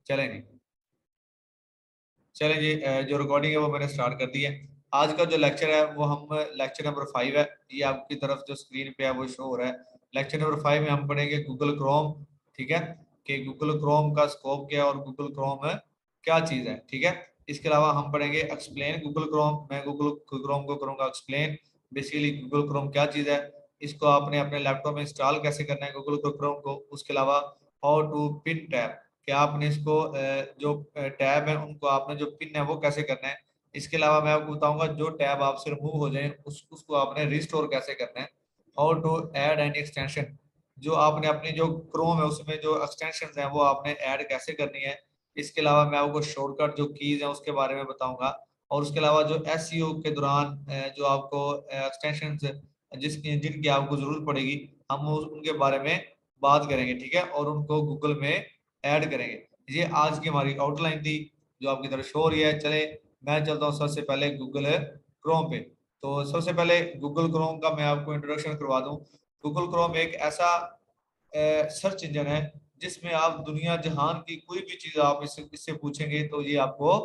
चलें जी। चलें जी, जो रिकॉर्डिंग है वो मैंने स्टार्ट कर दी है। आज का जो लेक्चर है वो हम लेक्चर नंबर 5 है। ये आपकी तरफ जो स्क्रीन पे है वो शो हो रहा है। लेक्चर नंबर 5 में हम पढ़ेंगे गूगल क्रोम। ठीक है, कि गूगल क्रोम का स्कोप क्या है और गूगल क्रोम क्या चीज़ है। ठीक है, इसके अलावा हम पढ़ेंगे एक्सप्लेन गूगल क्रोम। मैं गूगल क्रोम को करूँगा एक्सप्लेन। बेसिकली गूगल क्रोम क्या चीज़ है, इसको आपने अपने लैपटॉप में इंस्टॉल कैसे करना है गूगल क्रोम को। उसके अलावा हाउ टू पिन टैब, कि आपने इसको जो टैब है उनको आपने जो पिन है वो कैसे करना है। इसके अलावा मैं आपको बताऊंगा जो टैब आपसे रिमूव हो जाए उसको आपने रिस्टोर कैसे करना है। How to add any extension, जो आपने अपनी जो क्रोम है उसमें जो एक्सटेंशन है वो आपने ऐड कैसे करनी है। इसके अलावा मैं आपको शॉर्टकट जो कीज है उसके बारे में बताऊंगा। और उसके अलावा जो एसईओ के दौरान जो आपको एक्सटेंशन जिसकी जिनकी आपको जरूरत पड़ेगी, हम उनके बारे में बात करेंगे। ठीक है, और उनको गूगल में ऐड करेंगे। ये आज की हमारी आउटलाइन थी जो आपकी तरफ शो हो रही है। चले मैं चलता हूँ सबसे पहले गूगल क्रोम पे। तो सबसे पहले गूगल क्रोम का मैं आपको इंट्रोडक्शन करवा दूं। गूगल क्रोम एक ऐसा सर्च इंजन है जिसमें आप दुनिया जहान की कोई भी चीज आप इससे पूछेंगे तो ये आपको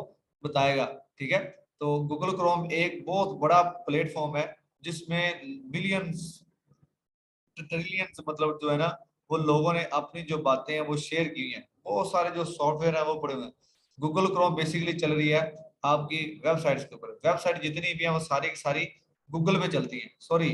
बताएगा। ठीक है, तो गूगल क्रोम एक बहुत बड़ा प्लेटफॉर्म है जिसमें बिलियंस ट्रिलियंस मतलब जो है ना, वो लोगों ने अपनी जो बातें हैं वो शेयर की हैं। बहुत सारे जो सॉफ्टवेयर है वो पड़े हुए हैं। गूगल क्रोम बेसिकली चल रही है आपकी वेबसाइट्स के ऊपर। वेबसाइट जितनी भी हैं वो सारी की सारी गूगल पे चलती हैं। सॉरी,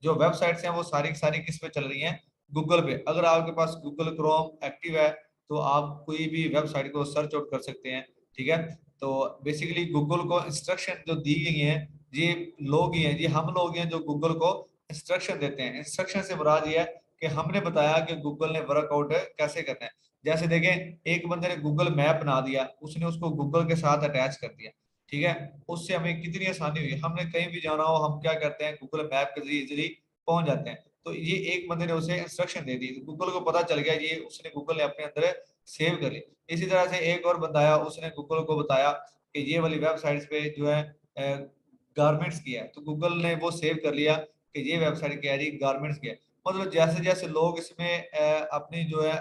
जो वेबसाइट्स हैं वो सारी की सारी किस पे चल रही हैं, गूगल पे। अगर आपके पास गूगल क्रोम एक्टिव है तो आप कोई भी वेबसाइट को सर्च आउट कर सकते हैं। ठीक है, तो बेसिकली गूगल को इंस्ट्रक्शन जो दी गई हैं, ये लोग ही हैं, ये हम लोग हैं जो गूगल को इंस्ट्रक्शन देते हैं। इंस्ट्रक्शन से मुराद ये है कि हमने बताया कि गूगल ने वर्कआउट कैसे करना है। जैसे देखें, एक बंदे ने गूगल मैप बना दिया, उसने उसको गूगल के साथ अटैच कर दिया। ठीक है, उससे हमें कितनी आसानी हुई। हमने कहीं भी जाना हो हम क्या करते हैं, गूगल मैप के जरिए इजीली पहुंच जाते हैं। तो ये एक बंदे ने उसे इंस्ट्रक्शन दे दी, गूगल को पता चल गया, ये उसने गूगल ने अपने अंदर सेव कर ली। इसी तरह से एक और बंदा आया, उसने गूगल को बताया कि ये वाली वेबसाइट्स पे जो है गारमेंट्स की है, तो गूगल ने वो सेव कर लिया कि ये वेबसाइट क्या है जी, गारमेंट्स की है। मतलब जैसे जैसे लोग इसमें अपनी जो है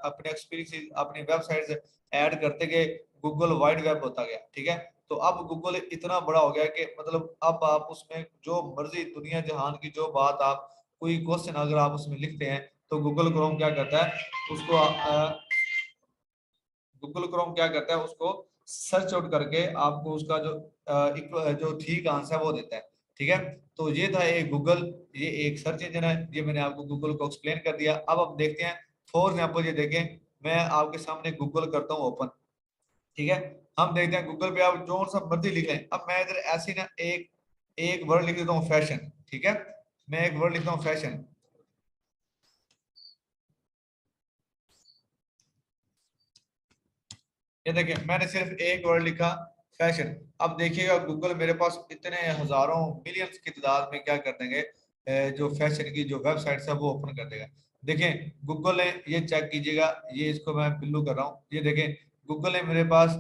अपने एक्सपीरियंस अपनी वेबसाइट्स ऐड करते गए, गूगल वाइड वेब होता गया। ठीक है, तो अब गूगल इतना बड़ा हो गया कि मतलब अब आप उसमें जो मर्जी दुनिया जहान की जो बात आप कोई क्वेश्चन अगर आप उसमें लिखते हैं तो गूगल क्रोम क्या करता है उसको गूगल क्रोम क्या करता है उसको सर्च आउट करके आपको उसका जो ठीक आंसर है वो देता है। ठीक है, तो ये था एक गूगल, ये एक सर्च इंजन है। ये मैंने आपको गूगल को एक्सप्लेन कर दिया। अब आप देखते हैं, फॉर एग्जाम्पल ये देखें, मैं आपके सामने गूगल करता हूँ ओपन। ठीक है, हम देखते हैं गूगल पे आप जो सा मर्जी लिख लें। अब मैं इधर ऐसी ना एक एक वर्ड लिख देता हूँ, फैशन। ठीक है, मैं एक वर्ड लिखता हूँ फैशन। ये देखिए मैंने सिर्फ एक वर्ड लिखा, फैशन। अब देखिएगा गूगल मेरे पास इतने हजारों मिलियंस की तादाद में क्या कर देंगे, जो फैशन की जो वेबसाइट है वो ओपन कर देगा। देखें गूगल ने, ये चेक कीजिएगा, ये इसको मैं बिल्लू कर रहा हूँ, ये देखें गूगल ने मेरे पास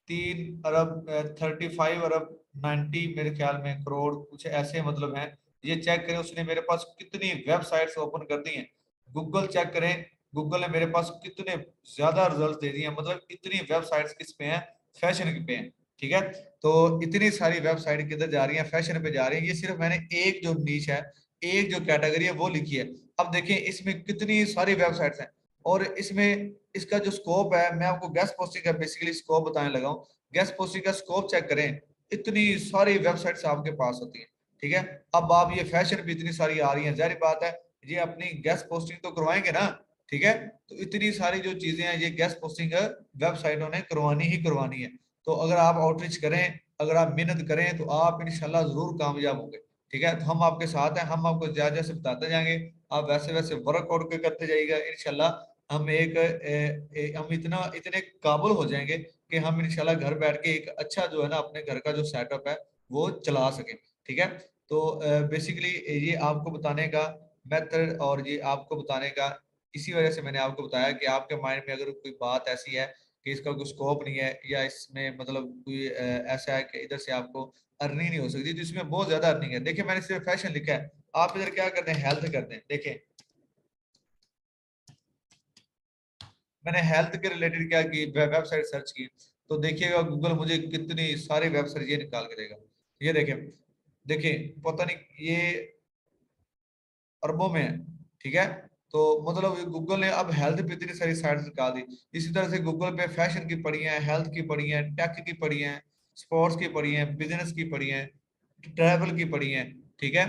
3 अरब 35 अरब 90 मेरे ख्याल में करोड़ कुछ ऐसे मतलब हैं। ये चेक करें उसने मेरे पास कितनी वेबसाइट्स ओपन कर दी हैं। गूगल चेक करें, गूगल ने मेरे पास कितने ज्यादा रिजल्ट दे दिए हैं। मतलब इतनी वेबसाइट्स किस पे हैं, फैशन पे हैं। ठीक है, तो इतनी सारी वेबसाइट किधर जा रही हैं, फैशन पे जा रही है। ये सिर्फ मैंने एक जो नीच है, एक जो कैटेगरी है वो लिखी है। अब देखिए इसमें कितनी सारी वेबसाइट्स हैं और इसमें इसका जो स्कोप है, मैं आपको गेस्ट पोस्टिंग का बेसिकली स्कोप बताने लगा हूँ। गेस्ट पोस्टिंग का स्कोप चेक करें, इतनी सारी वेबसाइट्स आपके पास होती हैं। ठीक है, अब आप ये फैशन भी इतनी सारी आ रही हैं, जाहिर बात है ये अपनी गेस्ट पोस्टिंग तो करवाएंगे ना। ठीक है, तो इतनी सारी जो चीजें हैं ये गेस्ट पोस्टिंग वेबसाइटों ने करवानी ही करवानी है। तो अगर आप आउटरीच करें, अगर आप मेहनत करें तो आप इंशाल्लाह जरूर कामयाब होंगे। ठीक है, तो हम आपके साथ हैं, हम आपको ज्यादा जैसे बताते जाएंगे, आप वैसे वैसे वर्कआउट करते जाइएगा। इंशाल्लाह हम हम इतना इतने काबुल हो जाएंगे कि हम इंशाल्लाह घर बैठ के एक अच्छा जो है ना अपने घर का जो सेटअप है वो चला सकें। ठीक है, तो बेसिकली ये आपको बताने का मेथड और ये आपको बताने का, इसी वजह से मैंने आपको बताया कि आपके माइंड में अगर कोई बात ऐसी है कि इसका कोई स्कोप नहीं है या इसमें मतलब कोई ऐसा है कि इधर से आपको अर्निंग नहीं हो सकती, तो इसमें बहुत ज्यादा अर्निंग है। देखिए मैंने सिर्फ फैशन लिखा है, आप इधर क्या करते हैं, हेल्थ करते हैं। देखें मैंने हेल्थ के रिलेटेड क्या की वेबसाइट सर्च की, तो देखिएगा गूगल मुझे कितनी सारी वेबसाइट ये निकाल के देगा। ये देखें, देखिए पता नहीं ये अरबों में है, ठीक है। तो मतलब गूगल ने अब हेल्थ पे इतनी सारी साइट्स निकाल दी। इसी तरह से गूगल पे फैशन की पड़ी है, हेल्थ की पड़ी है, टेक की पड़ी है, स्पोर्ट्स की पड़ी है, बिजनेस की पड़ी है, ट्रैवल की पड़ी है, ठीक है।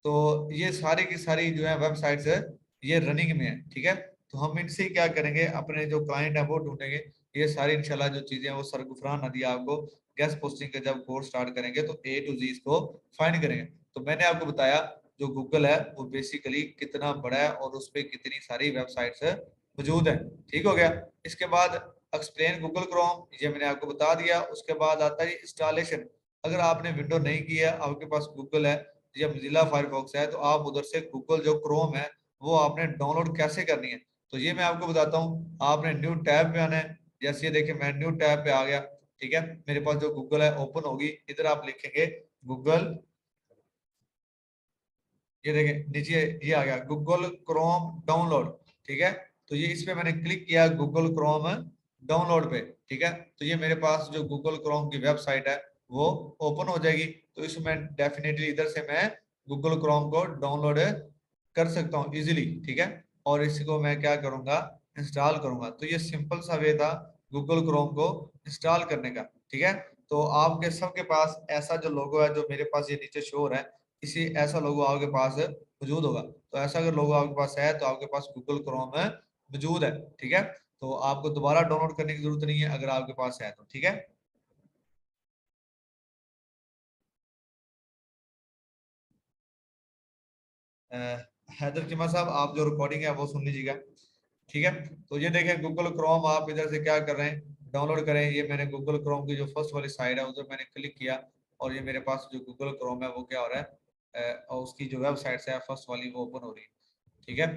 तो ये सारी की सारी जो है वेबसाइट्स है, ये रनिंग में है, ठीक है। तो हम इनसे ही क्या करेंगे, अपने जो क्लाइंट है वो ढूंढेंगे। ये सारी इंशाल्लाह जो चीजें हैं वो सरगुफरान नदी आपको गेस्ट पोस्टिंग का जब कोर्स स्टार्ट करेंगे तो ए टू जी इसको फाइंड करेंगे। तो मैंने आपको बताया जो गूगल है वो बेसिकली कितना बड़ा है और उस पर कितनी सारी वेबसाइट्स मौजूद है, ठीक हो गया। इसके बाद एक्सप्लेन गूगल क्रोम, ये मैंने आपको बता दिया। उसके बाद आता है इंस्टॉलेशन। अगर आपने विंडो नहीं किया, आपके पास गूगल है या मोजिल्ला फायरफॉक्स है, तो आप उधर से गूगल जो क्रोम है वो आपने डाउनलोड कैसे करनी है, तो ये मैं आपको बताता हूँ। आपने न्यू टैब पे आना है। जैसे ये देखिए मैं न्यू टैब पे आ गया, ठीक है। मेरे पास जो गूगल है ओपन होगी, इधर आप लिखेंगे गूगल, ये देखें नीचे ये आ गया गूगल क्रोम डाउनलोड, ठीक है। तो ये इस पे मैंने क्लिक किया गूगल क्रोम डाउनलोड पे, ठीक है। तो ये मेरे पास जो गूगल क्रोम की वेबसाइट है वो ओपन हो जाएगी। तो इसमें डेफिनेटली इधर से मैं गूगल क्रोम को डाउनलोड कर सकता हूँ इजीली, ठीक है। और इसको मैं क्या करूंगा, इंस्टॉल करूंगा। तो ये सिंपल सा वे था गूगल क्रोम को इंस्टॉल करने का, ठीक है। तो आपके सबके पास ऐसा जो लोगो है जो मेरे पास ये नीचे शो हो रहा है, इसी ऐसा लोगो आपके पास मौजूद होगा। तो ऐसा अगर लोगो आपके पास है तो आपके पास गूगल क्रोम है मौजूद है, ठीक है। तो आपको दोबारा डाउनलोड करने की जरूरत नहीं है अगर आपके पास है तो, ठीक है। अ, हैदर कीमा साहब, आप जो रिकॉर्डिंग है वो सुन लीजिएगा, ठीक है। तो ये देखें गूगल क्रोम आप इधर से क्या कर रहे हैं, डाउनलोड करें। ये मैंने गूगल क्रोम की जो फर्स्ट वाली साइड है उधर मैंने क्लिक किया, और ये मेरे पास जो गूगल क्रोम है वो क्या हो रहा है, और उसकी जो वेबसाइट है फर्स्ट वाली वो ओपन हो रही है, ठीक है।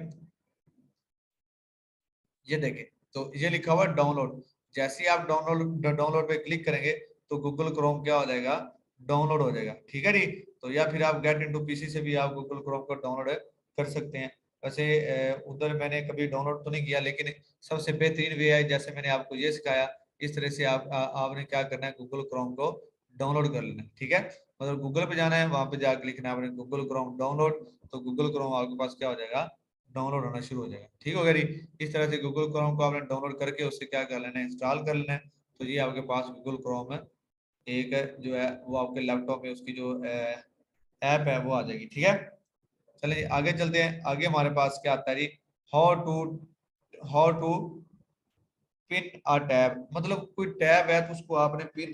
ये देखें, तो ये लिखा हुआ है डाउनलोड। जैसे ही आप डाउनलोड डाउनलोड पे क्लिक करेंगे तो गूगल क्रोम क्या हो जाएगा, डाउनलोड हो जाएगा, ठीक है जी। तो या फिर आप गेट इनटू पीसी से भी आप गूगल क्रोम को डाउनलोड कर सकते हैं। वैसे उधर मैंने कभी डाउनलोड तो नहीं किया, लेकिन सबसे बेहतरीन वे है जैसे मैंने आपको ये सिखाया, इस तरह से आपने क्या करना है, गूगल क्रोम को डाउनलोड कर लेना है, ठीक है। मतलब गूगल पे जाना है, वहां पे जाकर लिखना है आपने गूगल क्रोम डाउनलोड, तो गूगल क्रोम आपके पास क्या हो जाएगा, डाउनलोड होना शुरू हो जाएगा, ठीक हो गया जी। इस तरह से गूगल क्रोम को आपने डाउनलोड करके उससे क्या कर लेना है, इंस्टॉल कर लेना है। तो ये आपके पास गूगल क्रोम है एक जो है वो आपके लैपटॉप में उसकी जो ऐप है वो आ जाएगी, ठीक है। चलिए आगे चलते हैं। आगे हमारे पास क्या आता है जी, how to how to pin a tab. मतलब कोई टैब है तो उसको आपने पिन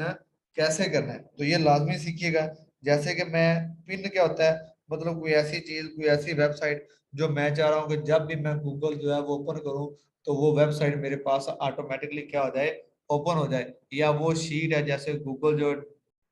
कैसे करना है, तो ये लाजमी सीखिएगा। जैसे कि मैं, पिन क्या होता है, मतलब कोई ऐसी चीज, कोई ऐसी वेबसाइट जो मैं चाह रहा हूँ कि जब भी मैं गूगल जो है वो ओपन करूँ तो वो वेबसाइट मेरे पास ऑटोमेटिकली क्या हो जाए, ओपन हो जाए। या वो शीट है जैसे गूगल जो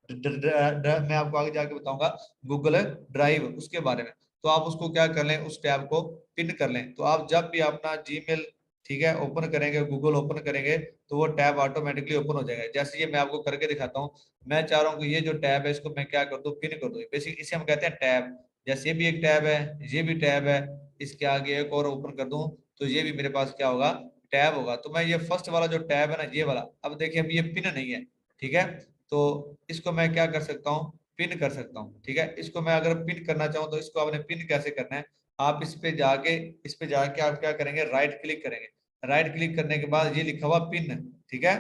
मैं आपको आगे जाके बताऊंगा गूगल ड्राइव उसके बारे में। तो आप उसको क्या कर लें, उस टैब को पिन कर लें। तो आप जब भी अपना जीमेल, ठीक है, ओपन करेंगे, गूगल ओपन करेंगे, तो वो टैब ऑटोमेटिकली ओपन हो जाएगा। जैसे ये मैं आपको करके दिखाता हूँ। मैं चाह रहा हूँ कि ये जो टैब है इसको मैं क्या कर दूँ, पिन कर दूँ। बेसिक इसे हम कहते हैं टैब। जैसे ये भी एक टैब है, ये भी टैब है, इसके आगे एक और ओपन कर दूं तो ये भी मेरे पास क्या होगा, टैब होगा। तो मैं ये फर्स्ट वाला जो टैब है ना, ये वाला, अब देखिए अभी ये पिन नहीं है, ठीक है। तो इसको मैं क्या कर सकता हूँ, पिन कर सकता हूँ, ठीक है। इसको मैं अगर पिन करना चाहूँ तो इसको आपने पिन कैसे करना है, आप इस पे जाके आप क्या करेंगे, राइट क्लिक करेंगे। राइट क्लिक करने के बाद ये लिखा हुआ पिन, ठीक है।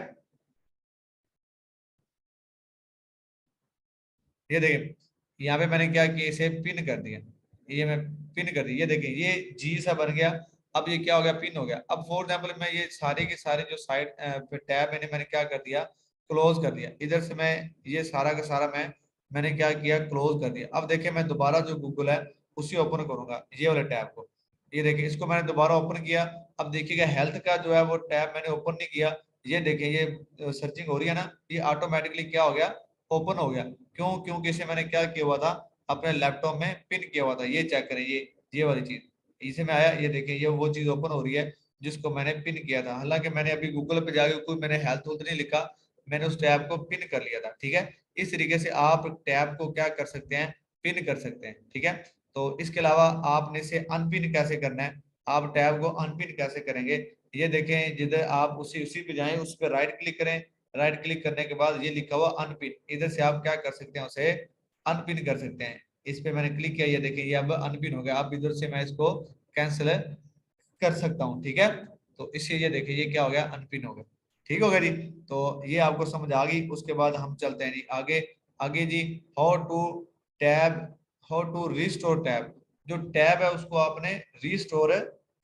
ये देखिए यहाँ पे मैंने क्या किया, इसे पिन कर दिया। ये मैं पिन कर दी, ये देखिए ये जी सा बन गया। अब ये क्या हो गया, पिन हो गया। अब फॉर एग्जाम्पल मैं ये सारे के सारे जो साइड टैब मैंने क्या कर दिया, क्लोज कर दिया। इधर से मैं ये सारा का सारा मैंने क्या किया, क्लोज कर दिया। अब देखिए मैं दोबारा जो गूगल है उसी ओपन करूंगा, ये वाले टैब को। ये देखिए इसको मैंने दोबारा ओपन किया। अब देखिएगा हेल्थ का जो है वो टैब मैंने ओपन नहीं किया। ये देखिए ये सर्चिंग हो रही है ना, ये ऑटोमेटिकली क्या हो गया, ओपन हो गया। क्यों, क्योंकि इसे मैंने क्या किया हुआ था, अपने लैपटॉप में पिन किया हुआ था। ये चेक करें, ये वाली चीज इसे में आया। ये देखिए ये वो चीज ओपन हो रही है जिसको मैंने पिन किया था। हालांकि मैंने अभी गूगल पे जाके कोई मैंने हेल्थ हेल्थ नहीं लिखा, मैंने उस टैब को पिन कर लिया था, ठीक है। इस तरीके से आप टैब को क्या कर सकते हैं, पिन कर सकते हैं, ठीक है। तो इसके अलावा आपने इसे अनपिन कैसे करना है, आप टैब को अनपिन कैसे करेंगे, ये देखें, जिधर आप उसी उसी पे जाएं, उस पर राइट क्लिक करें। राइट क्लिक करने के बाद ये लिखा हुआ अनपिन, इधर से आप क्या कर सकते हैं, उसे अनपिन कर सकते हैं। इस पे मैंने क्लिक किया, ये देखें ये अब अनपिन हो गया। अब इधर से मैं इसको कैंसिल कर सकता हूँ, ठीक है। तो इससे ये देखिए ये क्या हो गया, अनपिन हो गया। ठीक हो गया जी। तो ये आपको समझ आ गई। उसके बाद हम चलते हैं जी आगे। आगे जी, how to tab, how to restore tab. जो टैब है उसको आपने रिस्टोर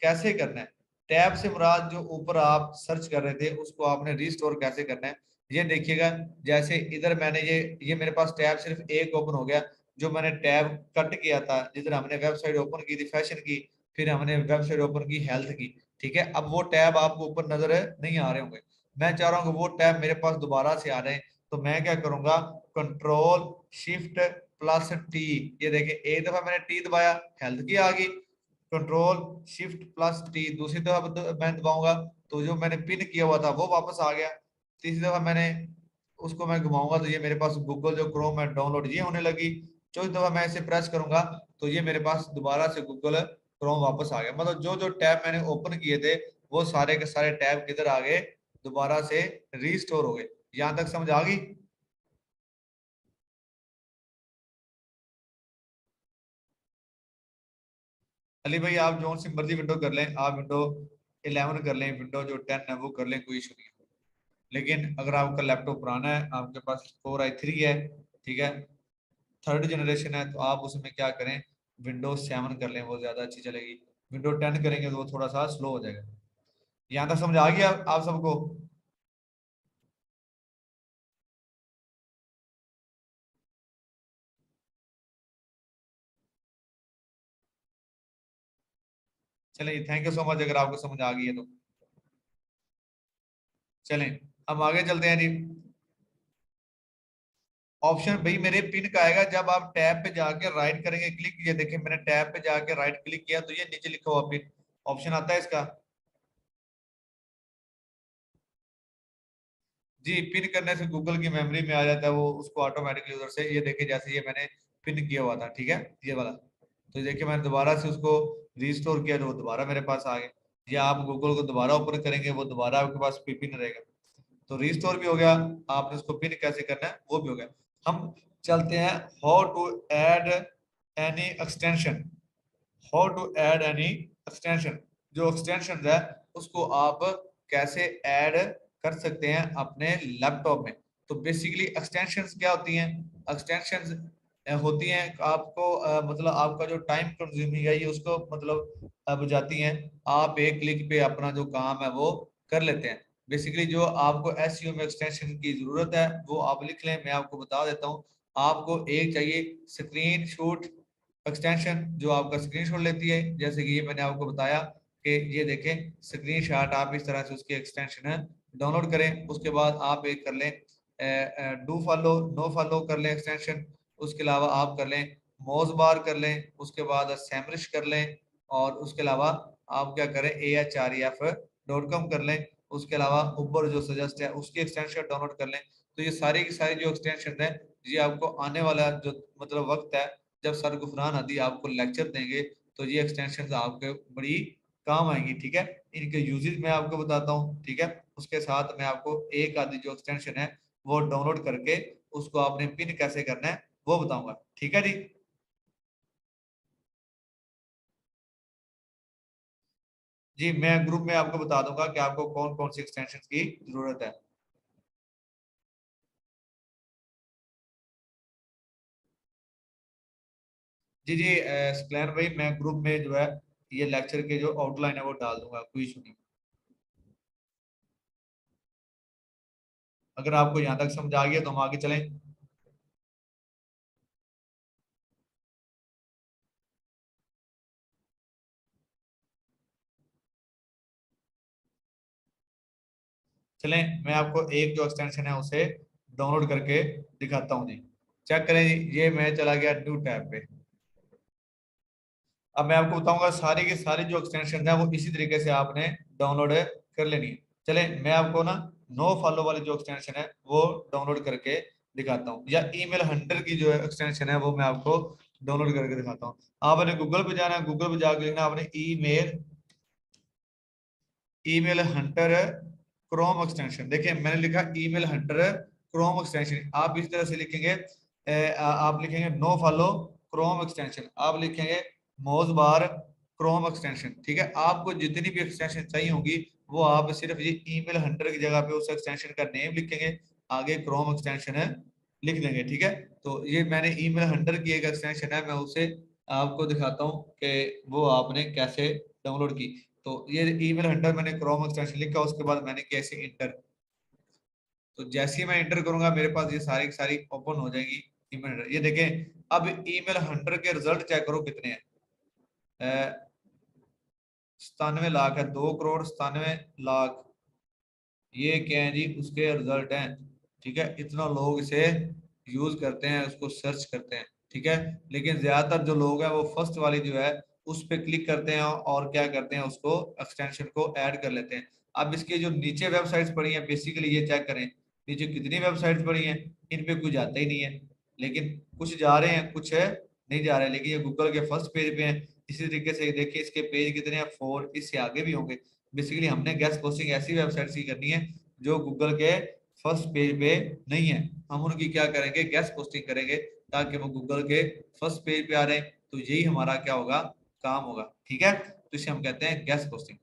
कैसे करना है। टैब से मुराद जो ऊपर आप सर्च कर रहे थे उसको आपने रिस्टोर कैसे करना है, ये देखिएगा। जैसे इधर मैंने ये मेरे पास टैब सिर्फ एक ओपन हो गया। जो मैंने टैब कट किया था, जिधर हमने वेबसाइट ओपन की थी फैशन की, फिर हमने वेबसाइट ओपन की हेल्थ की, ठीक है। अब वो टैब आपको ऊपर नजर नहीं आ रहे होंगे। मैं चाह रहा हूँ कि वो टैब मेरे पास दोबारा से आ रहे हैं। तो मैं क्या करूंगा, कंट्रोल शिफ्ट प्लस टी। ये देखिए एक दफा मैंने टी दबाया, हेल्थ की आ गई। कंट्रोल शिफ्ट प्लस टी दूसरी दफा मैं दबाऊंगा तो जो मैंने पिन किया हुआ था वो वापस आ गया। तीसरी दफा मैंने उसको मैं घुमाऊंगा तो ये मेरे पास गूगल जो क्रोम है डाउनलोड ये होने लगी। चौथी दफा मैं इसे प्रेस करूंगा तो ये मेरे पास दोबारा से गूगल क्रोम वापस आ गया। मतलब जो जो टैब मैंने ओपन किए थे वो सारे के सारे टैब किधर आ गए, दोबारा से रीस्टोर हो गए। यहां तक समझ आ गई। अली भाई आप जो सी मर्जी विंडो कर लें, आप विंडो 11 कर लें, विंडो जो 10 है वो कर लें, कोई इशू नहीं है। लेकिन अगर आपका लैपटॉप पुराना है, आपके पास कोर i3 है, ठीक है, थर्ड जनरेशन है, तो आप उसमें क्या करें, विंडोज 7 कर लें, वो ज्यादा अच्छी चलेगी। विंडो 10 करेंगे तो वो थोड़ा सा स्लो हो जाएगा। यहाँ तक समझ आ गया आप सबको। चलिए थैंक यू सो मच अगर आपको समझ आ गई है तो। चलें अब आगे चलते हैं जी। ऑप्शन भाई मेरे पिन का आएगा जब आप टैब पे जाके राइट करेंगे क्लिक। ये देखिए मैंने टैब पे जाके राइट क्लिक किया तो ये नीचे लिखा हुआ पिन ऑप्शन आता है इसका। जी, पिन करने से गूगल की मेमोरी में आ जाता है वो, उसको ऑटोमेटिकली उधर से। ये देखिए जैसे ये मैंने पिन किया हुआ था, ठीक है, ये वाला। तो देखिए मैंने दोबारा से उसको रिस्टोर किया तो वो दोबारा मेरे पास आ गया। या आप गूगल को दोबारा ओपन करेंगे वो दोबारा आपके पास पिन रहेगा। तो रिस्टोर भी हो गया। आपने उसको पिन कैसे करना है वो भी हो गया। हम चलते हैं how to add any extension. How to add any extension. जो एक्सटेंशन है उसको आप कैसे ऐड कर सकते हैं अपने लैपटॉप में। तो बेसिकली एक्सटेंशंस क्या होती हैं, एक्सटेंशंस होती हैं आपको मतलब आपका जो टाइम कंज्यूमिंग है ये उसको मतलब बुझाती हैं। आप एक क्लिक पे अपना जो काम है वो कर लेते हैं। बेसिकली जो आपको एसईओ में एक्सटेंशन की जरूरत है वो आप लिख लें, मैं आपको बता देता हूँ। आपको एक चाहिए स्क्रीन शॉट एक्सटेंशन, जो आपका स्क्रीनशॉट लेती है। जैसे कि ये मैंने आपको बताया कि ये देखें स्क्रीनशॉट, आप इस तरह से उसकी एक्सटेंशन है डाउनलोड करें। उसके बाद आप एक कर लें डू फॉलो नो फॉलो कर लें एक्सटेंशन। उसके अलावा आप कर लें मोज बार कर लें, उसके बाद सैमरिश कर लें, और उसके अलावा आप क्या करें AHREF.com कर लें। उसके अलावा ऊबर जो सजेस्ट है उसकी एक्सटेंशन डाउनलोड कर लें। तो ये सारी की सारी जो एक्सटेंशन है ये आपको आने वाला जो मतलब वक्त है जब सर गुफरान हदी आपको लेक्चर देंगे तो ये एक्सटेंशन आपके बड़ी काम आएंगी, ठीक है। इनके यूजेस मैं आपको बताता हूँ, ठीक है। उसके साथ मैं आपको एक आदि जो एक्सटेंशन है वो डाउनलोड करके उसको आपने पिन कैसे करना है वो बताऊंगा, ठीक है जी। जी मैं ग्रुप में आपको बता दूंगा कि आपको कौन कौन सी एक्सटेंशन की जरूरत है। जी जी स्क्लैन भाई मैं ग्रुप में जो है ये लेक्चर के जो आउटलाइन है वो डाल दूंगा, कोई इशू नहीं। अगर आपको यहाँ तक समझ आ गया तो हम आगे चलें। चलें मैं आपको एक जो एक्सटेंशन है उसे डाउनलोड करके दिखाता हूँ जी। चेक करें जी, ये मैं चला गया न्यू टैब पे। अब मैं आपको बताऊंगा सारी की सारी जो एक्सटेंशन है वो इसी तरीके से आपने डाउनलोड कर लेनी है। चले मैं आपको ना नो फॉलो वाली जो एक्सटेंशन है वो डाउनलोड करके दिखाता हूँ, या ईमेल हंटर की जो एक्सटेंशन है वो मैं आपको डाउनलोड करके दिखाता हूँ। आपने गूगल पे जाना है, गूगल पे जाकर लिखना आपने email email Hunter Chrome extension. देखिए मैंने लिखा ईमेल हंटर क्रोम एक्सटेंशन, आप इस तरह से लिखेंगे। आप लिखेंगे नो फॉलो क्रोम एक्सटेंशन, आप लिखेंगे मोज बार क्रोम एक्सटेंशन। ठीक है, आपको जितनी भी एक्सटेंशन चाहिए होंगी वो आप सिर्फ ये ईमेल हंटर की जगह पे उस एक्सटेंशन का नेम लिखेंगे, आगे क्रोम एक्सटेंशन है लिख देंगे। ठीक है, तो ये मैंने ईमेल हंटर की एक एक्सटेंशन है, मैं उसे आपको दिखाता हूँ कि वो आपने कैसे डाउनलोड की। तो ये ईमेल हंटर मैंने क्रोम एक्सटेंशन लिखा, उसके बाद मैंने कैसे इंटर, तो जैसे ही मैं इंटर करूंगा मेरे पास ये सारी की सारी ओपन हो जाएगी ईमेल हंटर। ये देखें, अब ईमेल हंटर के रिजल्ट चेक करो कितने हैं। 97 लाख है, 2 करोड़ 97 लाख, ये क्या है जी, उसके रिजल्ट हैं। ठीक है, इतना लोग इसे यूज करते हैं, उसको सर्च करते हैं। ठीक है, लेकिन ज्यादातर जो लोग हैं वो फर्स्ट वाली जो है उस पे क्लिक करते हैं और क्या करते हैं, उसको एक्सटेंशन को ऐड कर लेते हैं। अब इसके जो नीचे वेबसाइट्स पड़ी हैं, बेसिकली ये चेक करें, नीचे कितनी वेबसाइट्स पड़ी हैं, इन पे कुछ जाता ही नहीं है, लेकिन कुछ जा रहे हैं, कुछ है नहीं जा रहे, लेकिन ये गूगल के फर्स्ट पेज पे हैं। इसी तरीके से देखिए इसके पेज कितने हैं, 4, इससे आगे भी होंगे। बेसिकली हमने गेस्ट पोस्टिंग ऐसी वेबसाइट की करनी है जो गूगल के फर्स्ट पेज पे नहीं है, हम उनकी क्या करेंगे, गेस्ट पोस्टिंग करेंगे ताकि वो गूगल के फर्स्ट पेज पे आ रहे हैं। तो यही हमारा क्या होगा, काम होगा। ठीक है, तो इसे हम कहते हैं गेस्ट पोस्टिंग।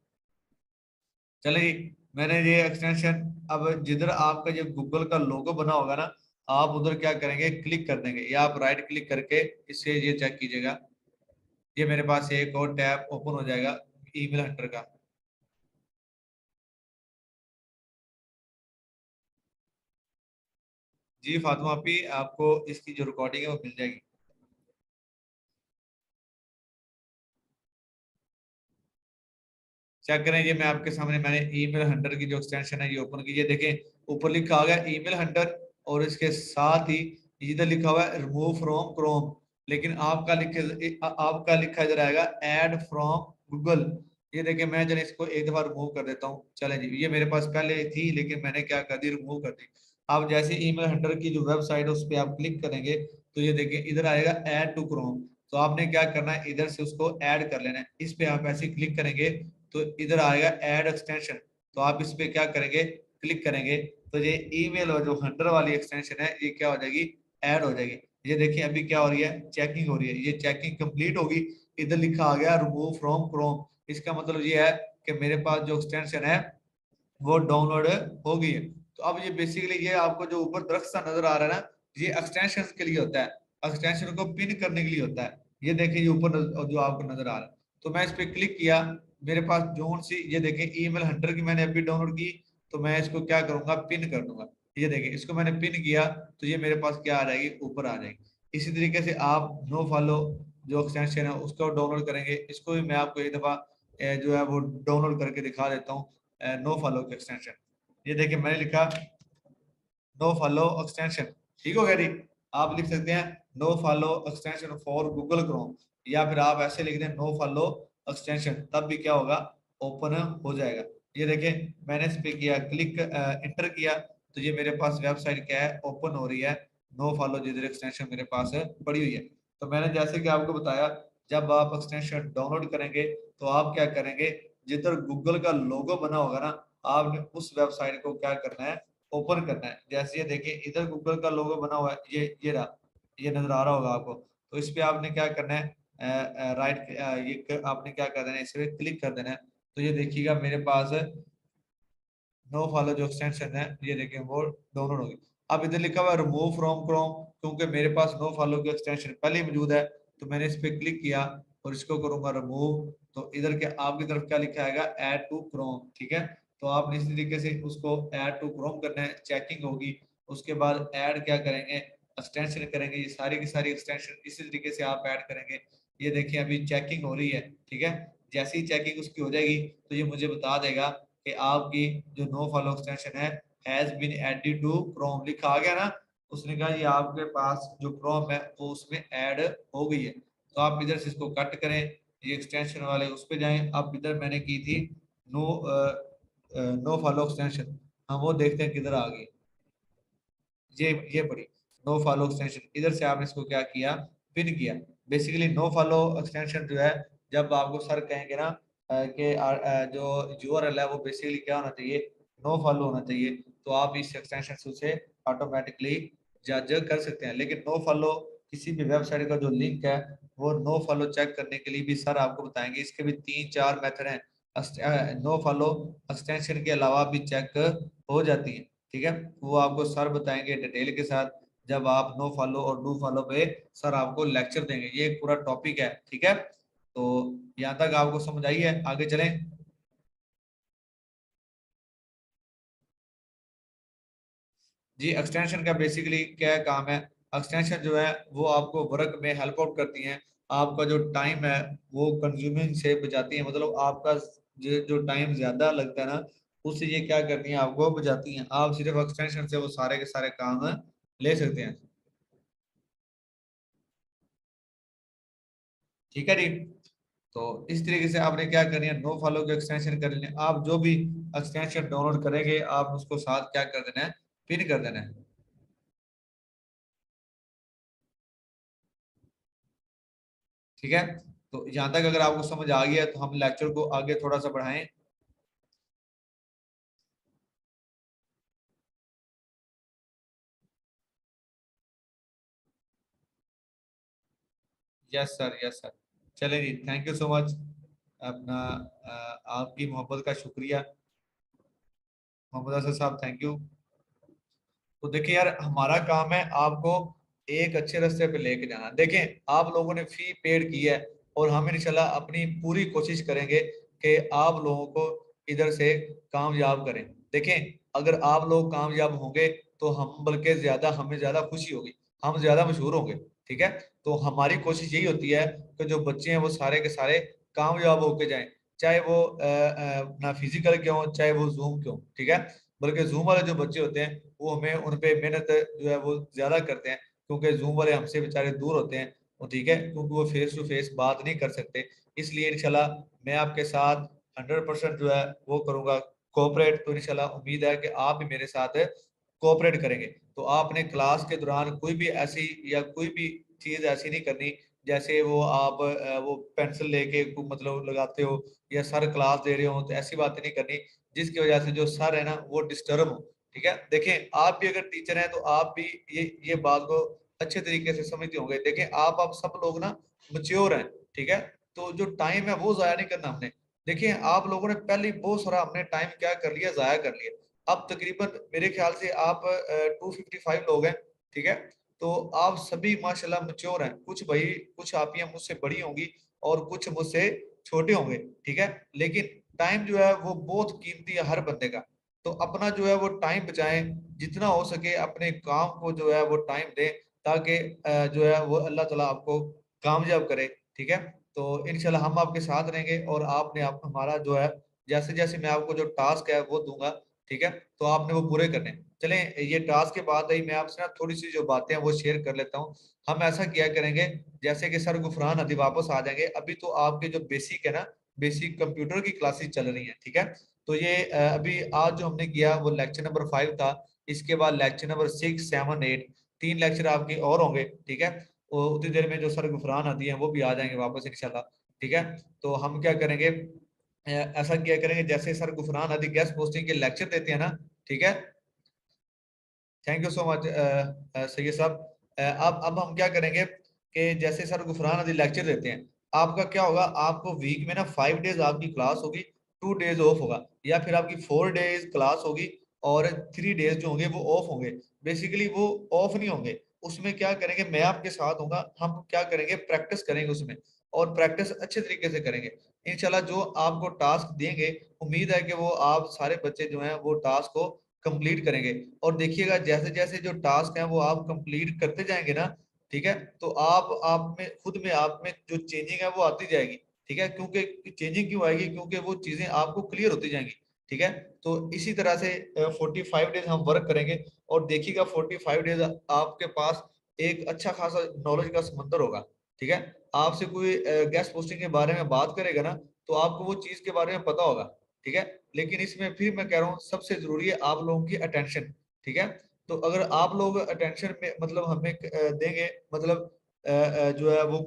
चलिए, मैंने ये एक्सटेंशन, अब जिधर आपका जो गूगल का लोगो बना होगा ना, आप उधर क्या करेंगे, क्लिक कर देंगे, या आप राइट क्लिक करके इससे ये चेक कीजिएगा, ये मेरे पास एक और टैब ओपन हो जाएगा ईमेल हंटर का। जी फातिमा आपी, आपको इसकी जो रिकॉर्डिंग है वो मिल जाएगी। चेक करें, ये मैं आपके सामने, मैंने ईमेल हंटर की जो एक्सटेंशन है ये ओपन कीजिए। देखें ऊपर लिखा आ गया ईमेल हंटर, और इसके साथ ही इधर लिखा हुआ है रिमूव फ्रॉम क्रोम, लेकिन आपका लिखा इधर आएगा ऐड फ्रॉम गूगल। ये देखिए, मैं चले इसको एक दफा रिमूव कर देता हूँ। चलें जी, ये मेरे पास पहले थी लेकिन मैंने क्या कर दी, रिमूव कर दी। आप जैसे ईमेल हंटर की जो वेबसाइट है उस पर आप क्लिक करेंगे तो ये देखिए इधर आएगा ऐड टू क्रोम, तो आपने क्या करना है, इधर से उसको ऐड कर लेना है। इस पे आप ऐसे क्लिक करेंगे तो इधर आएगा ऐड एक्सटेंशन, तो आप इस पे क्या करेंगे, क्लिक करेंगे, तो ये ईमेल और जो हंटर वाली एक्सटेंशन है ये क्या हो जाएगी, ऐड हो जाएगी। ये देखिए अभी क्या हो रही है, चेकिंग हो रही है, ये चेकिंग कंप्लीट होगी। इधर लिखा आ गया रिमूव फ्रॉम क्रोम, इसका मतलब ये है कि मेरे पास जो एक्सटेंशन है वो डाउनलोड हो गई है। तो अब ये बेसिकली ये आपको जो ऊपर दरख्त सा नजर आ रहा है ना, ये एक्सटेंशन के लिए होता है, एक्सटेंशन को पिन करने के लिए होता है। ये देखिए ये ऊपर जो आपको नजर आ रहा है, तो मैं इस पे क्लिक किया, मेरे पास जोन सी, ये देखें ईमेल हंटर की मैंने अभी डाउनलोड की, तो मैं इसको क्या करूंगा, पिन कर दूंगा। ये देखिए इसको मैंने पिन किया तो ये मेरे पास क्या आ जाएगी, ऊपर आ जाएगी। इसी तरीके से आप नो फॉलो जो एक्सटेंशन है उसको डाउनलोड करेंगे, इसको भी मैं आपको एक दफा जो है वो डाउनलोड करके दिखा देता हूँ। नो फॉलो की एक्सटेंशन, ये देखिए मैंने लिखा नो फॉलो एक्सटेंशन, ठीक हो गया जी। आप लिख सकते हैं no follow extension for Google Chrome, या फिर आप ऐसे लिख दें नो फॉलो एक्सटेंशन, तब भी क्या होगा, ओपन हो जाएगा। ये देखिए मैंने इस पे किया क्लिक, इंटर किया, तो ये मेरे पास वेबसाइट क्या है, ओपन हो रही है। नो फॉलो जिधर एक्सटेंशन मेरे पास है पड़ी हुई है। तो मैंने जैसे कि आपको बताया, जब आप एक्सटेंशन डाउनलोड करेंगे तो आप क्या करेंगे, जिधर गूगल का लोगो बना होगा ना, आपने उस वेबसाइट को क्या करना है, ओपन करना है। जैसे ये देखिए इधर गूगल का लोगो बना हुआ है, ये रहा, ये नजर आ रहा होगा आपको। तो इस पे आपने क्या करना है, राइट, आपने क्या कर देना है, इस पे क्लिक कर देना है। तो ये देखिएगा मेरे पास नो फॉलो जो एक्सटेंशन है ये देखिए वो डाउनलोड होगी। अब इधर लिखा हुआ है रिमूव फ्रॉम क्रोम, क्योंकि मेरे पास नो फॉलो की एक्सटेंशन पहले ही मौजूद है, तो मैंने इस पे क्लिक किया और इसको करूंगा रिमूव। तो इधर के आपकी तरफ क्या लिखा आएगा, ऐड टू क्रोम। ठीक है, तो आपने इसी तरीके से उसको ऐड टू क्रोम करना है, चेकिंग होगी, उसके बाद ऐड क्या करेंगे, एक्सटेंशन करेंगे, ये सारी की सारी एक्सटेंशन इसी तरीके से आप ऐड करेंगे। ये देखिए अभी चेकिंग हो रही है। ठीक है, जैसे ही चेकिंग उसकी हो जाएगी तो ये मुझे बता देगा कि आपकी जो नो फॉलो एक्सटेंशन है has been added to Chrome, लिखा आ गया ना, उसने कहा ये आपके पास जो क्रोम है वो उसमें ऐड हो गई है। तो आप इधर से इसको कट करें, ये एक्सटेंशन वाले उस पर जाएं। अब इधर मैंने की थी नो नो फॉलो एक्सटेंशन, हम वो देखते हैं किधर आ गई, ये पड़ी नो फॉलो एक्सटेंशन। इधर से आपने इसको क्या किया, पिन किया। बेसिकली नो फॉलो एक्सटेंशन जो है, जब आपको सर कहेंगे ना कि जो यूआरएल है वो बेसिकली क्या होना चाहिए, नो फॉलो होना चाहिए। तो आप इस एक्सटेंशन से उसे ऑटोमेटिकली जज कर सकते हैं। लेकिन नो फॉलो किसी भी वेबसाइट का जो लिंक है वो नो फॉलो चेक करने के लिए भी सर आपको बताएंगे। इसके भी 3-4 मेथड हैं। नो फॉलो एक्सटेंशन के अलावा भी चेक हो जाती है, ठीक है। वो आपको सर बताएंगे डिटेल के साथ जब आप नो फॉलो और डू फॉलो पे सर आपको लेक्चर देंगे। ये एक पूरा टॉपिक है, ठीक है। तो यहाँ तक आपको समझ आई है, आगे चलें। जी, एक्सटेंशन का बेसिकली क्या काम है। एक्सटेंशन जो है वो आपको वर्क में हेल्प आउट करती हैं। आपका जो टाइम है वो कंज्यूमिंग से बचाती है, मतलब आपका जो टाइम ज्यादा लगता है ना उससे ये क्या करती हैं, आपको बचाती हैं। आप सिर्फ एक्सटेंशन से वो सारे के सारे काम ले सकते हैं, ठीक है जी। तो इस तरीके से आपने क्या करनी है, नो फॉलो के एक्सटेंशन कर लेने। आप जो भी एक्सटेंशन डाउनलोड करेंगे आप उसको साथ क्या कर देना है, पिन कर देना है, ठीक है। तो यहाँ तक अगर आपको समझ आ गया तो हम लेक्चर को आगे थोड़ा सा बढ़ाएं। Yes sir, yes sir. चलिए जी, थैंक यू सो मच। अपना आपकी मोहब्बत का शुक्रिया मोहम्मद असद साहब, थैंक यू। तो देखिए यार, हमारा काम है आपको एक अच्छे रास्ते पे लेके जाना। देखें, आप लोगों ने फी पेड की है और हम इंशाल्लाह अपनी पूरी कोशिश करेंगे कि आप लोगों को इधर से कामयाब करें। देखें, अगर आप लोग कामयाब होंगे तो हम बल्कि ज्यादा हमें ज्यादा खुशी होगी, हम ज्यादा मशहूर होंगे, ठीक है। तो हमारी कोशिश यही होती है कि जो बच्चे हैं वो सारे के सारे कामयाब होके जाएं, चाहे वो ना फिजिकल के हों चाहे वो जूम के हों, ठीक है। बल्कि जूम वाले जो बच्चे होते हैं वो हमें उन पे मेहनत जो है वो ज्यादा करते हैं, क्योंकि जूम वाले हमसे बेचारे दूर होते हैं वो, ठीक है, क्योंकि वो फेस टू फेस बात नहीं कर सकते। इसलिए इंशाल्लाह मैं आपके साथ 100% जो है वो करूंगा कोऑपरेट। तो इंशाल्लाह उम्मीद है कि आप भी मेरे साथ कोऑपरेट करेंगे। तो आपने क्लास के दौरान कोई भी ऐसी या कोई भी चीज ऐसी नहीं करनी जैसे वो आप वो पेंसिल लेके मतलब लगाते हो या सर क्लास दे रहे हो, तो ऐसी बातें नहीं करनी जिसकी वजह से जो सर है ना वो डिस्टर्ब हो, ठीक है। देखें, आप भी अगर टीचर हैं तो आप भी ये बात को अच्छे तरीके से समझते होंगे। देखें, आप सब लोग ना मच्योर हैं, ठीक है। तो जो टाइम है वो जाया नहीं करना हमने। देखिए, आप लोगों ने पहले ही बहुत सारा हमने टाइम क्या कर लिया, जाया कर लिया। अब तकरीबन मेरे ख्याल से आप 255 लोग हैं, ठीक है। तो आप सभी माशाल्लाह मच्योर हैं। कुछ भाई, कुछ आप ही मुझसे बड़ी होंगी और कुछ मुझसे छोटे होंगे, ठीक है। लेकिन टाइम जो है वो बहुत कीमती है हर बंदे का। तो अपना जो है वो टाइम बचाएं, जितना हो सके अपने काम को जो है वो टाइम दें, ताकि जो है वो अल्लाह ताला आपको कामयाब करे, ठीक है। तो इंशाल्लाह हम आपके साथ रहेंगे और आपने आप हमारा जो है जैसे जैसे मैं आपको जो टास्क है वो दूंगा, ठीक है, तो आपने वो पूरे करने। चलें, ये टास्क के बाद ही मैं आपसे ना थोड़ी सी जो बातें हैं वो शेयर कर लेता हूँ। हम ऐसा किया करेंगे जैसे कि सर गुफरान अभी वापस आ जाएंगे, अभी तो आपके जो बेसिक है ना, बेसिक कंप्यूटर की क्लासेस चल रही हैं, ठीक है। तो ये अभी आज जो हमने किया वो लेक्चर नंबर 5 था। इसके बाद लेक्चर नंबर 6, 7, 8 3 लेक्चर आपके और होंगे, ठीक है। वो उतनी देर में जो सर गुफरान आती है वो भी आ जाएंगे वापस इंशाल्लाह, ठीक है। तो हम क्या करेंगे, ऐसा किया करेंगे जैसे सर गुफरान आदि गेस्ट पोस्टिंग के लेक्चर देते हैं ना, ठीक है। Thank you so much Syed साहब। अब हम क्या करेंगे कि जैसे सर गुफरान अली लेक्चर देते हैं, आपका क्या होगा, आपको वीक में ना 5 डेज आपकी क्लास होगी, 2 डेज ऑफ होगा, या फिर आपकी 4 डेज क्लास होगी और 3 डेज जो होंगे वो ऑफ होंगे। बेसिकली वो ऑफ नहीं होंगे, उसमें क्या करेंगे, मैं आपके साथ होऊंगा, हम क्या करेंगे, प्रैक्टिस करेंगे उसमें, और प्रैक्टिस अच्छे तरीके से करेंगे। इंशाल्लाह जो आपको टास्क देंगे, उम्मीद है कि वो आप सारे बच्चे जो हैं वो टास्क को कंप्लीट करेंगे। और देखिएगा, जैसे जैसे जो टास्क है वो आप कंप्लीट करते जाएंगे ना, ठीक है, तो आप में खुद में आप में जो चेंजिंग है वो आती जाएगी, ठीक है। क्योंकि चेंजिंग क्यों आएगी, क्योंकि वो चीजें आपको क्लियर होती जाएंगी, ठीक है। तो इसी तरह से 45 डेज हम वर्क करेंगे और देखिएगा 45 डेज आपके पास एक अच्छा खासा नॉलेज का समंदर होगा, ठीक है। आपसे कोई गेस्ट पोस्टिंग के बारे में बात करेगा ना, तो आपको वो चीज के बारे में पता होगा, ठीक है। लेकिन इसमें फिर मैं कह रहा हूँ सबसे जरूरी है आप लोगों की अटेंशन, ठीक है। तो अगर आप लोग अटेंशन में मतलब हमें देंगे, मतलब जो है वो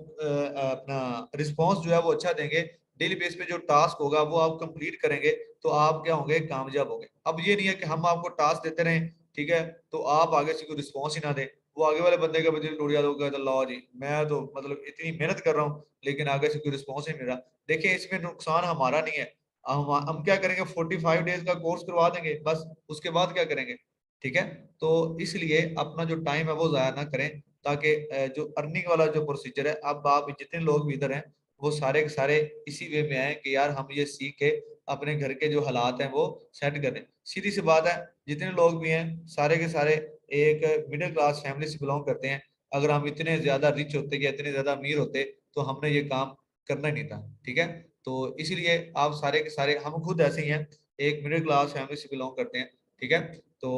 अपना रिस्पांस जो है वो अच्छा देंगे, डेली बेस पे जो टास्क होगा वो आप कंप्लीट करेंगे तो आप क्या होंगे, कामयाब होंगे। अब ये नहीं है कि हम आपको टास्क देते रहें, ठीक है, तो आप आगे से कोई रिस्पॉन्स ही ना दें, वो आगे वाले बंदे का बजट टूट जाता होगा, तो लो जी मैं तो मतलब इतनी मेहनत कर रहा हूँ लेकिन आगे से कोई रिस्पॉन्स नहीं मिल रहा। देखिए इसमें नुकसान हमारा नहीं है, हम क्या करेंगे, 45 डेज का कोर्स करवा देंगे बस, उसके बाद क्या करेंगे, ठीक है। तो इसलिए अपना जो टाइम है वो जाया ना करें, ताकि जो अर्निंग वाला जो प्रोसीजर है, अब आप जितने लोग भी इधर हैं वो सारे के सारे इसी वे में आए कि यार हम ये सीख के अपने घर के जो हालात हैं वो सेट करें। सीधी सी बात है, जितने लोग भी हैं सारे के सारे एक मिडिल क्लास फैमिली से बिलोंग करते हैं। अगर हम इतने ज्यादा रिच होते या इतने ज्यादा अमीर होते तो हमने ये काम करना ही नहीं था, ठीक है। तो इसीलिए आप सारे के सारे, हम खुद ऐसे ही हैं, एक मिडिल क्लास फैमिली से बिलोंग करते हैं, ठीक है। तो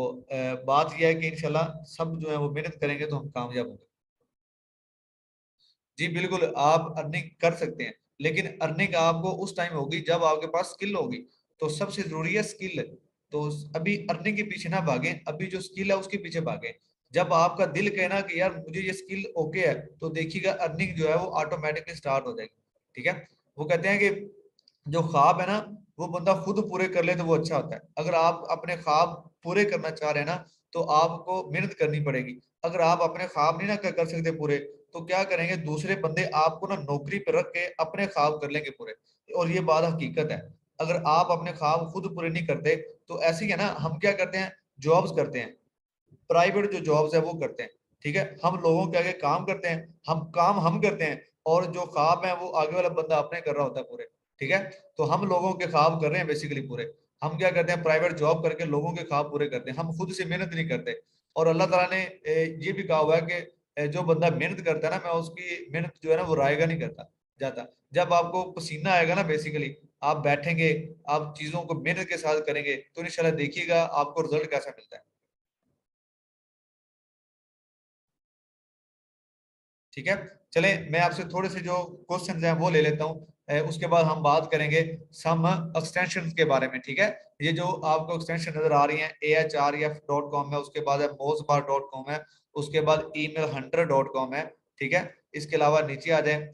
बात यह है कि इंशाल्लाह सब जो है वो मेहनत करेंगे तो हम कामयाब होंगे। जी बिल्कुल, आप अर्निंग कर सकते हैं, लेकिन अर्निंग आपको उस टाइम होगी जब आपके पास स्किल होगी। तो सबसे जरूरी है स्किल। तो अभी अर्निंग के पीछे ना भागें, अभी जो स्किल है उसके पीछे भागें। जब आपका दिल कहना कि यार मुझे ये स्किल ओके है, तो देखिएगा अर्निंग जो है वो ऑटोमेटिकली स्टार्ट हो जाएगी, ठीक है। वो कहते हैं कि जो ख्वाब है ना, वो बंदा खुद पूरे कर ले तो वो अच्छा होता है। अगर आप अपने ख्वाब पूरे करना चाह रहे हैं ना, तो आपको मेहनत करनी पड़ेगी। अगर आप अपने ख्वाब नहीं ना कर सकते पूरे, तो क्या करेंगे, दूसरे बंदे आपको ना नौकरी पर रख के अपने ख्वाब कर लेंगे पूरे। और ये बात हकीकत है। अगर आप अपने ख्वाब खुद पूरे नहीं करते, तो ऐसे ही है ना, हम क्या करते हैं, जॉब्स करते हैं, प्राइवेट जो जॉब्स है वो करते हैं, ठीक है। हम लोगों के आगे काम करते हैं, हम करते हैं, और जो ख्वाब है वो आगे वाला बंदा अपने कर रहा होता है पूरे, ठीक है। तो हम लोगों के ख्वाब कर रहे हैं बेसिकली पूरे। हम क्या करते हैं, प्राइवेट जॉब करके लोगों के ख्वाब पूरे करते हैं, हम खुद से मेहनत नहीं करते। और अल्लाह ताला ने ये भी कहा हुआ है कि जो बंदा मेहनत करता है ना, मैं उसकी मेहनत जो है ना वो रायगा नहीं करता जाता। जब आपको पसीना आएगा ना, बेसिकली आप बैठेंगे, आप चीजों को मेहनत के साथ करेंगे, तो इंशाल्लाह देखिएगा आपको रिजल्ट कैसा मिलता है, ठीक है। चले मैं आपसे थोड़े से जो क्वेश्चन हैं वो ले लेता हूँ, उसके बाद हम बात करेंगे सम एक्सटेंशन के बारे में, ठीक है। ये जो आपको एक्सटेंशन नजर आ रही है, AHREF.com है, उसके बाद है mozebar.com है, उसके बाद emailhunter.com है, ठीक है। इसके अलावा नीचे आ जाए,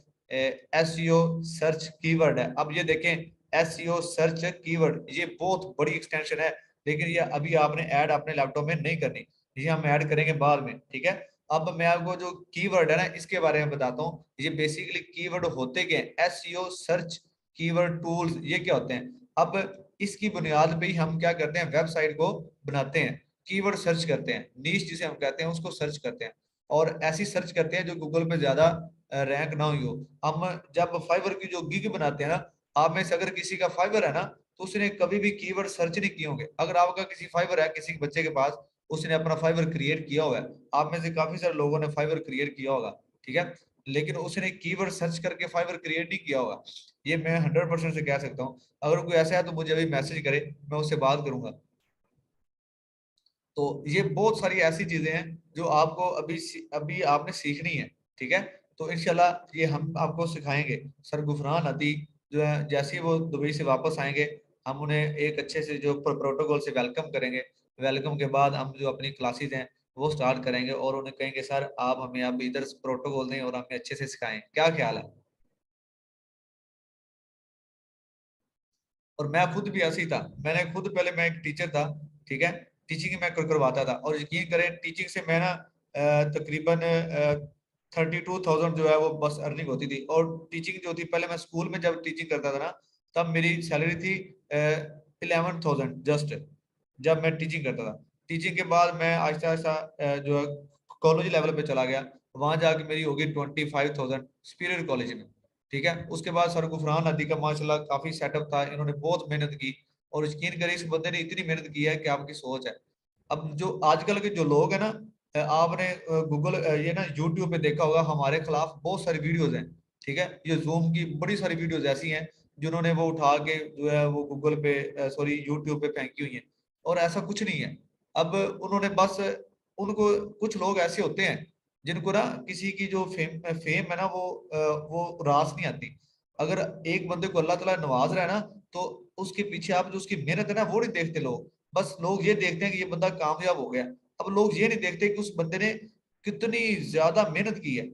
SEO सर्च कीवर्ड है। अब ये देखें, SEO सर्च कीवर्ड, ये बहुत बड़ी एक्सटेंशन है, लेकिन ये अभी आपने ऐड अपने लैपटॉप में नहीं करनी, ये हम ऐड करेंगे बाद में, ठीक है। अब मैं आपको जो कीवर्ड है ना इसके बारे में बताता हूँ। ये बेसिकली कीवर्ड होते क्या हैं, एसईओ सर्च कीवर्ड टूल्स, ये क्या होते हैं। अब इसकी बुनियाद पे ही हम क्या करते हैं, वेबसाइट को बनाते हैं, कीवर्ड सर्च करते हैं, नीश जिसे हम कहते हैं उसको सर्च करते हैं, और ऐसी सर्च करते हैं जो गूगल पे ज्यादा रैंक ना हुई हो। हम जब फाइवर की जो गिग बनाते हैं ना, आप में से अगर किसी का फाइवर है ना, तो उसने कभी भी कीवर्ड सर्च नहीं किए होंगे। अगर आपका किसी फाइवर है, किसी बच्चे के पास, उसने अपना फाइवर क्रिएट किया हुआ है, आप में से काफी सारे लोगों ने फाइवर क्रिएट किया होगा, ठीक है, लेकिन उसने कीवर्ड सर्च करके फाइवर क्रिएट नहीं किया होगा। ये मैं 100% से कह सकता हूँ। अगर कोई ऐसा है तो मुझे अभी मैसेज करे, मैं उससे बात करूंगा। तो ये बहुत सारी ऐसी चीजें हैं जो आपको अभी आपने सीखनी है, ठीक है। तो इंशाल्लाह ये हम आपको सिखाएंगे। सर गुफरान अदी जो है, जैसे ही वो दुबई से वापस आएंगे, हम उन्हें एक अच्छे से जो प्रोटोकॉल से वेलकम करेंगे। वेलकम के बाद हम जो अपनी क्लासेस हैं वो स्टार्ट करेंगे, और उन्हें कहेंगे सर आप हमें अब इधर प्रोटोकॉल दें और हमें अच्छे से सिखाएं, क्या ख्याल है। और मैं खुद भी ऐसे ही था, मैंने खुद पहले, मैं एक टीचर था, ठीक है, टीचिंग मैं करवाता था, और यकीन करें टीचिंग से मैं ना तकरीबन 32,000 जो है वो बस अर्निंग होती थी। और टीचिंग जो थी, पहले मैं स्कूल में जब टीचिंग करता था ना, तब मेरी सैलरी थी 11,000 जस्ट, जब मैं टीचिंग करता था। टीचिंग के बाद मैं आहिस्ता आहिस्ता जो है कॉलेज लेवल पे चला गया, वहां जाके मेरी होगी 25,000 सुपीरियर कॉलेज में, ठीक है। उसके बाद सर गुफरान अदी का माशाल्लाह काफी सेटअप था, इन्होंने बहुत मेहनत की, और यकीन करिए इस बंदे ने इतनी मेहनत की है कि आपकी सोच है। अब जो आजकल के जो लोग हैं ना, आपने गूगल ये ना यूट्यूब पे देखा होगा, हमारे खिलाफ बहुत सारी वीडियोज हैं, ठीक है। ये जूम की बड़ी सारी वीडियोज ऐसी हैं जिन्होंने वो उठा के जो है वो गूगल पे, सॉरी यूट्यूब पे फेंकी हुई है, और ऐसा कुछ नहीं है। अब उन्होंने बस, उनको कुछ लोग ऐसे होते हैं जिनको ना किसी की जो फेम फेम है ना, वो रास नहीं आती। अगर एक बंदे को अल्लाह ताला नवाज रहा है ना, तो उसके पीछे आप जो उसकी मेहनत है ना वो नहीं देखते लोग, बस लोग ये देखते हैं कि ये बंदा कामयाब हो गया। अब लोग ये नहीं देखते कि उस बंदे ने कितनी ज्यादा मेहनत की है,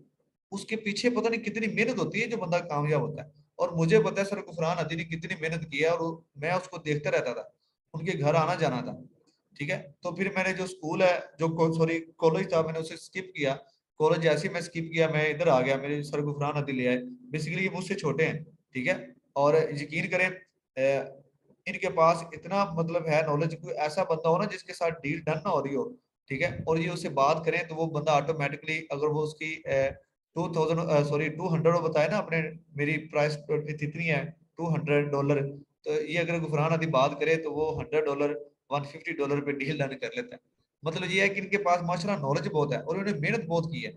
उसके पीछे पता नहीं कितनी मेहनत होती है जो बंदा कामयाब होता है। और मुझे पता है सर गुफरान हदी ने कितनी मेहनत की है, और मैं उसको देखता रहता था, उनके घर आना जाना था। ठीक है, तो फिर मैंने जो स्कूल है, जो सॉरी कॉलेज था, मैंने उसे स्किप किया। कॉलेज जैसे ही मैं स्किप किया, मैं इधर आ गया, मेरे सर गुफरान हदी ले आए। बेसिकली ये मुझसे छोटे हैं, ठीक है। और यकीन करें इनके पास इतना मतलब है नॉलेज, कोई ऐसा बंदा हो ना जिसके साथ डील डन ना हो रही हो, ठीक है, और ये उससे बात करें तो वो बंदा ऑटोमेटिकली, अगर वो उसकी 2000 सॉरी 200 बताए ना आपने, मेरी प्राइस इतनी है $200, तो ये अगर गुफरान अदी बात करे तो वो $100 $150 पे डील डन कर लेता है। मतलब ये है कि इनके पास माशाल्लाह नॉलेज बहुत है और इन्होंने मेहनत बहुत की है।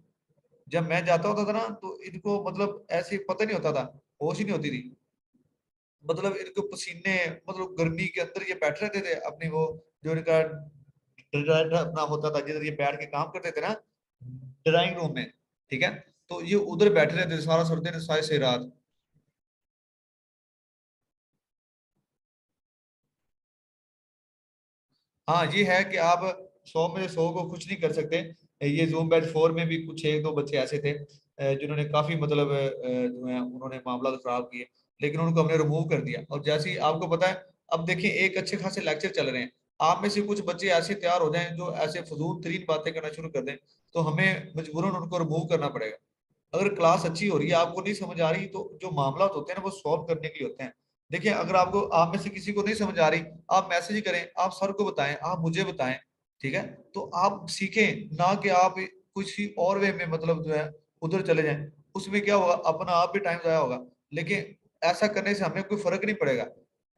जब मैं जाता होता था ना तो इनको मतलब ऐसे पता नहीं होता था, होश ही नहीं होती थी। मतलब इनको पसीने, मतलब गर्मी के अंदर ये बैठ रहते थे अपनी वो, जो इनका अपना होता था जिधर ये बैठ के काम करते थे ना, ड्राइंग रूम में, ठीक है, तो ये उधर बैठे रहते थे सारा सर दिन, सारी से रात। हाँ ये है कि आप 100 में से 100 को कुछ नहीं कर सकते। ये जूम बैच 4 में भी कुछ एक दो बच्चे ऐसे थे जिन्होंने काफी मतलब जो है उन्होंने मामला तो खराब किए, लेकिन उनको हमने रिमूव कर दिया। और जैसे ही आपको पता है, अब देखिए एक अच्छे खासे लेक्चर चल रहे हैं, आप में से कुछ बच्चे ऐसे तैयार हो जाएं जो ऐसे फजूल तरीन बातें करना शुरू कर दें, तो हमें मजबूरन उनको रिमूव करना पड़ेगा। अगर क्लास अच्छी हो रही है, आपको नहीं समझ आ रही, तो जो मामला होते हैं ना वो सॉल्व करने के लिए होते हैं। देखिए अगर आपको, आप में से किसी को नहीं समझ आ रही, आप मैसेज करें, आप सर को बताएं, आप मुझे बताएं, ठीक है, तो आप सीखें ना कि आप कुछ ही और वे में मतलब जो है उधर चले जाएं। उसमें क्या होगा, अपना आप भी टाइम जाया होगा, लेकिन ऐसा करने से हमें कोई फर्क नहीं पड़ेगा।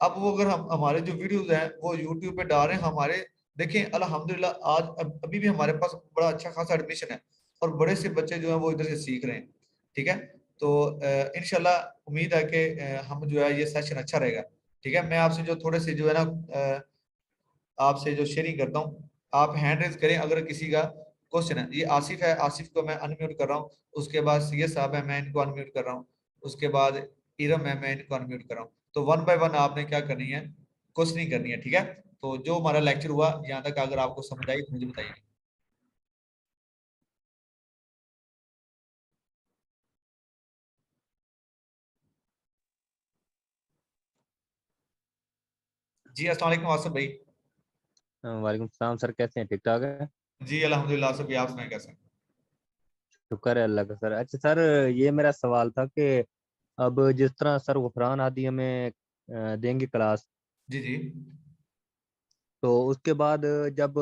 अब वो अगर हम हमारे जो वीडियोस हैं वो यूट्यूब पे डाल रहे हैं हमारे, देखें अल्हम्दुलिल्लाह आज अभी भी हमारे पास बड़ा अच्छा खासा एडमिशन है, और बड़े से बच्चे जो है वो इधर से सीख रहे हैं, ठीक है। तो इंशाल्लाह उम्मीद है कि हम जो है ये सेशन अच्छा रहेगा। ठीक है, मैं आपसे जो थोड़े से जो है ना आपसे जो शेयरिंग करता हूँ, आप हैंड रेज करें अगर किसी का क्वेश्चन है। ये आसिफ है, आसिफ को मैं अनम्यूट कर रहा हूँ। उसके बाद सीए साहब है, मैं इनको अनम्यूट कर रहा हूँ। उसके बाद इरम है, मैं इनको अनम्यूट कर रहा हूँ। तो वन बाय वन आपने क्या करनी है, क्वेश्चनिंग करनी है, ठीक है। तो जो हमारा लेक्चर हुआ यहाँ तक, अगर आपको समझ आई तो मुझे बताइए। जी अस्सलाम वालेकुम आसिफ भाई। वालेकुम सलाम सर, कैसे हैं? ठीक ठाक है। जी अल्हम्दुलिल्लाह, सब आप सुनाए कैसे हैं? शुक्र है अल्लाह का सर। अच्छा सर, ये मेरा सवाल था कि अब जिस तरह सर गुफरान आदि हमें देंगे क्लास, जी जी, तो उसके बाद जब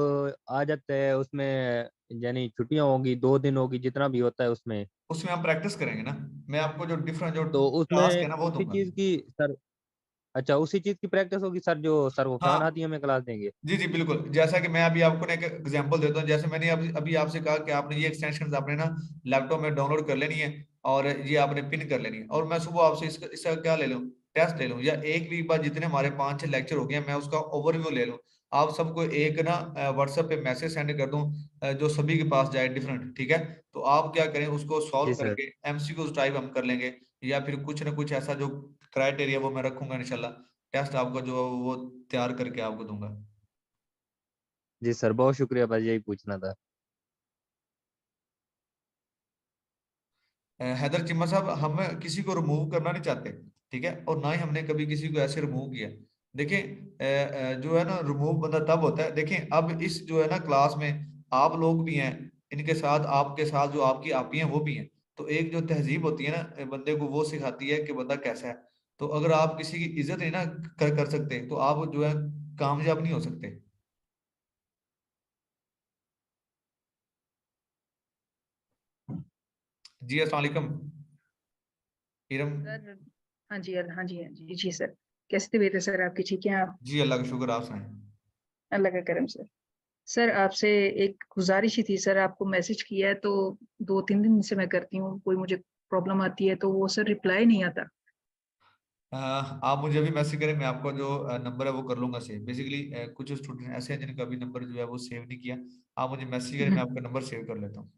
आ जाते हैं उसमें, यानी छुट्टियां होंगी, 2 दिन होगी, जितना भी होता है उसमें, उसमें हम प्रैक्टिस करेंगे ना। मैं आपको जो डिफरेंट जो तो टास्क है उसमें ना वो उसी दूंगा। चीज की सर, अच्छा उसी चीज की प्रैक्टिस होगी सर जो सर गुफरान हाँ आदि हमें क्लास देंगे? जी जी बिल्कुल, जैसा कि मैं अभी आपको ना एक एग्जांपल देता हूँ। जैसे मैंने अभी अभी आपसे कहा कि आपने ये एक्सटेंशन आपने ना लैपटॉप में डाउनलोड कर लेनी है, और ये आपने पिन कर लेनी है, और मैं सुबह आपसे इसका क्या ले लूँ, टेस्ट ले लूँ, या एक वीक बाद जितने हमारे 5-6 लेक्चर हो गए हैं मैं उसका ओवरव्यू ले लूँ, आप सबको एक ना व्हाट्सएप पे मैसेज सेंड कर दूँ जो सभी के पास जाए डिफरेंट, ठीक है। तो आप क्या करें, उसको सॉल्व जी सर। करके एमसीक्यूज टाइप हम कर लेंगे, या फिर कुछ ना कुछ ऐसा जो क्राइटेरिया वो मैं रखूंगा इंशाल्लाह, टेस्ट आपका जो वो तैयार करके आपको दूंगा। जी सर, बहुत शुक्रिया, बस यही पूछना था। हैदर चिम्मा साहब, हम किसी को रिमूव करना नहीं चाहते, ठीक है, और ना ही हमने कभी किसी को ऐसे रिमूव किया। देखें जो है ना रिमूव बंदा तब होता है, देखें अब इस जो है ना क्लास में आप लोग भी हैं, इनके साथ आपके साथ जो आपकी आपी हैं वो भी हैं। तो एक जो तहजीब होती है ना बंदे को, वो सिखाती है कि बंदा कैसा है। तो अगर आप किसी की इज्जत नहीं ना कर सकते, तो आप जो है कामयाब नहीं हो सकते। जी अस्सलाम वालेकुम इरम। सर हाँ जी, हाँ जी, हाँ जी, जी सर। कैसी तबीयत है सर आपकी? ठीक है आप? जी अल्लाह का शुक्र, आप सुनाएं। अल्लाह का करम सर। सर आपसे एक गुजारिश ही थी सर, आपको मैसेज किया है तो 2-3 दिन से मैं करती हूँ, कोई मुझे प्रॉब्लम आती है तो वो सर रिप्लाई नहीं आता। आप मुझे अभी मैसेज करें, मैं आपका जो नंबर है वो कर लूंगा सेव। बेसिकली कुछ स्टूडेंट ऐसे हैं जिनका अभी नंबर जो है वो सेव नहीं किया। आप मुझे मैसेज करें, मैं आपका नंबर सेव कर लेता हूँ।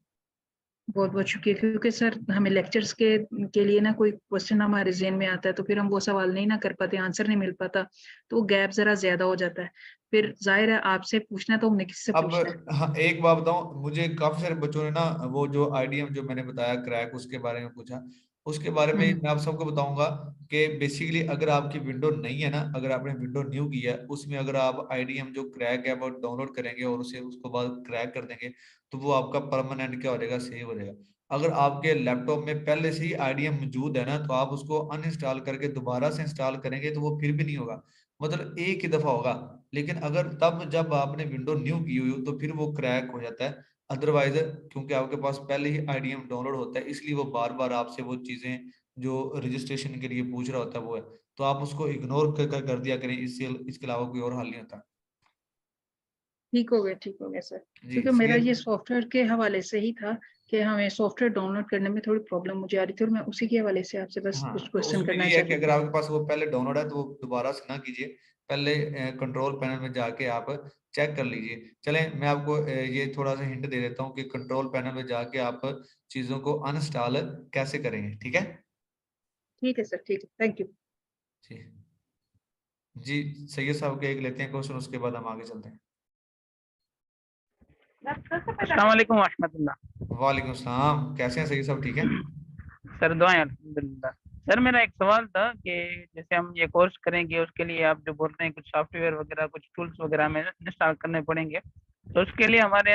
बहुत बहुत शुक्रिया, क्योंकि सर हमें लेक्चर्स के लिए ना कोई क्वेश्चन हमारे ज़हन में आता है तो फिर हम वो सवाल नहीं ना कर पाते, आंसर नहीं मिल पाता, तो वो गैप ज़रा ज़्यादा हो जाता है। फिर जाहिर है आपसे पूछना है तो हमने किससे अब पूछना है। हाँ एक बात बताऊं, मुझे काफी सारे बच्चों ने ना वो जो आईडीएम जो मैंने बताया क्रैक, उसके बारे में पूछा। उसके बारे में मैं आप सबको बताऊंगा कि बेसिकली अगर आपकी विंडो नहीं है ना, अगर आपने विंडो न्यू की है, उसमें अगर आप आईडीएम जो क्रैक है वो डाउनलोड करेंगे और उसे उसको बाद क्रैक कर देंगे, तो वो आपका परमानेंट क्या हो जाएगा, सेव हो जाएगा। अगर आपके लैपटॉप में पहले से ही आईडीएम मौजूद है ना, तो आप उसको अनइंस्टॉल करके दोबारा से इंस्टॉल करेंगे तो वो फिर भी नहीं होगा, मतलब एक ही दफा होगा। लेकिन अगर तब जब आपने विंडो न्यू की हुई हो तो फिर वो क्रैक हो जाता है। अदरवाइज क्योंकि आपके पास पहले ही आईडीएम डाउनलोड होता है, इसलिए वो बार बार आपसे वो चीजें जो रजिस्ट्रेशन के लिए पूछ रहा होता है वो है, तो आप उसको इग्नोर कर दिया करें, इससे इसके अलावा कोई और हल नहीं होता। ठीक हो गया सर, जी क्योंकि सही मेरा है। ये सॉफ्टवेयर के हवाले से ही था कि हमें सॉफ्टवेयर डाउनलोड करने में थोड़ी प्रॉब्लम मुझे आ रही थी, और मैं उसी के हवाले से आपसे बस हाँ, कुछ तो क्वेश्चन उसमें करना ये है चाह कि रही अगर थी। आपके पास वो पहले डाउनलोड है तो वो दोबारा से ना कीजिए, पहले कंट्रोल पैनल में जाके आप चेक कर लीजिए। चलें मैं आपको ये थोड़ा सा हिंट दे देता हूँ कि कंट्रोल पैनल में जाके आप चीजों को अनइंस्टॉल कैसे करेंगे, ठीक है। ठीक है सर, ठीक है, थैंक यू। जी जी, सैयद साहब के एक लेते हैं क्वेश्चन, उसके बाद हम आगे चलते हैं। अस्सलाम वालेकुम रहमतुल्लाह। वालेकुम सलाम, कैसे हैं सैयद साहब, ठीक है। सर दुआएं अल्हम्दुलिल्लाह। सर मेरा एक सवाल था कि जैसे हम ये कोर्स करेंगे उसके लिए आप जो बोल रहे हैं कुछ सॉफ्टवेयर वगैरह कुछ टूल्स वगैरह हमें इंस्टॉल करने पड़ेंगे, तो उसके लिए हमारे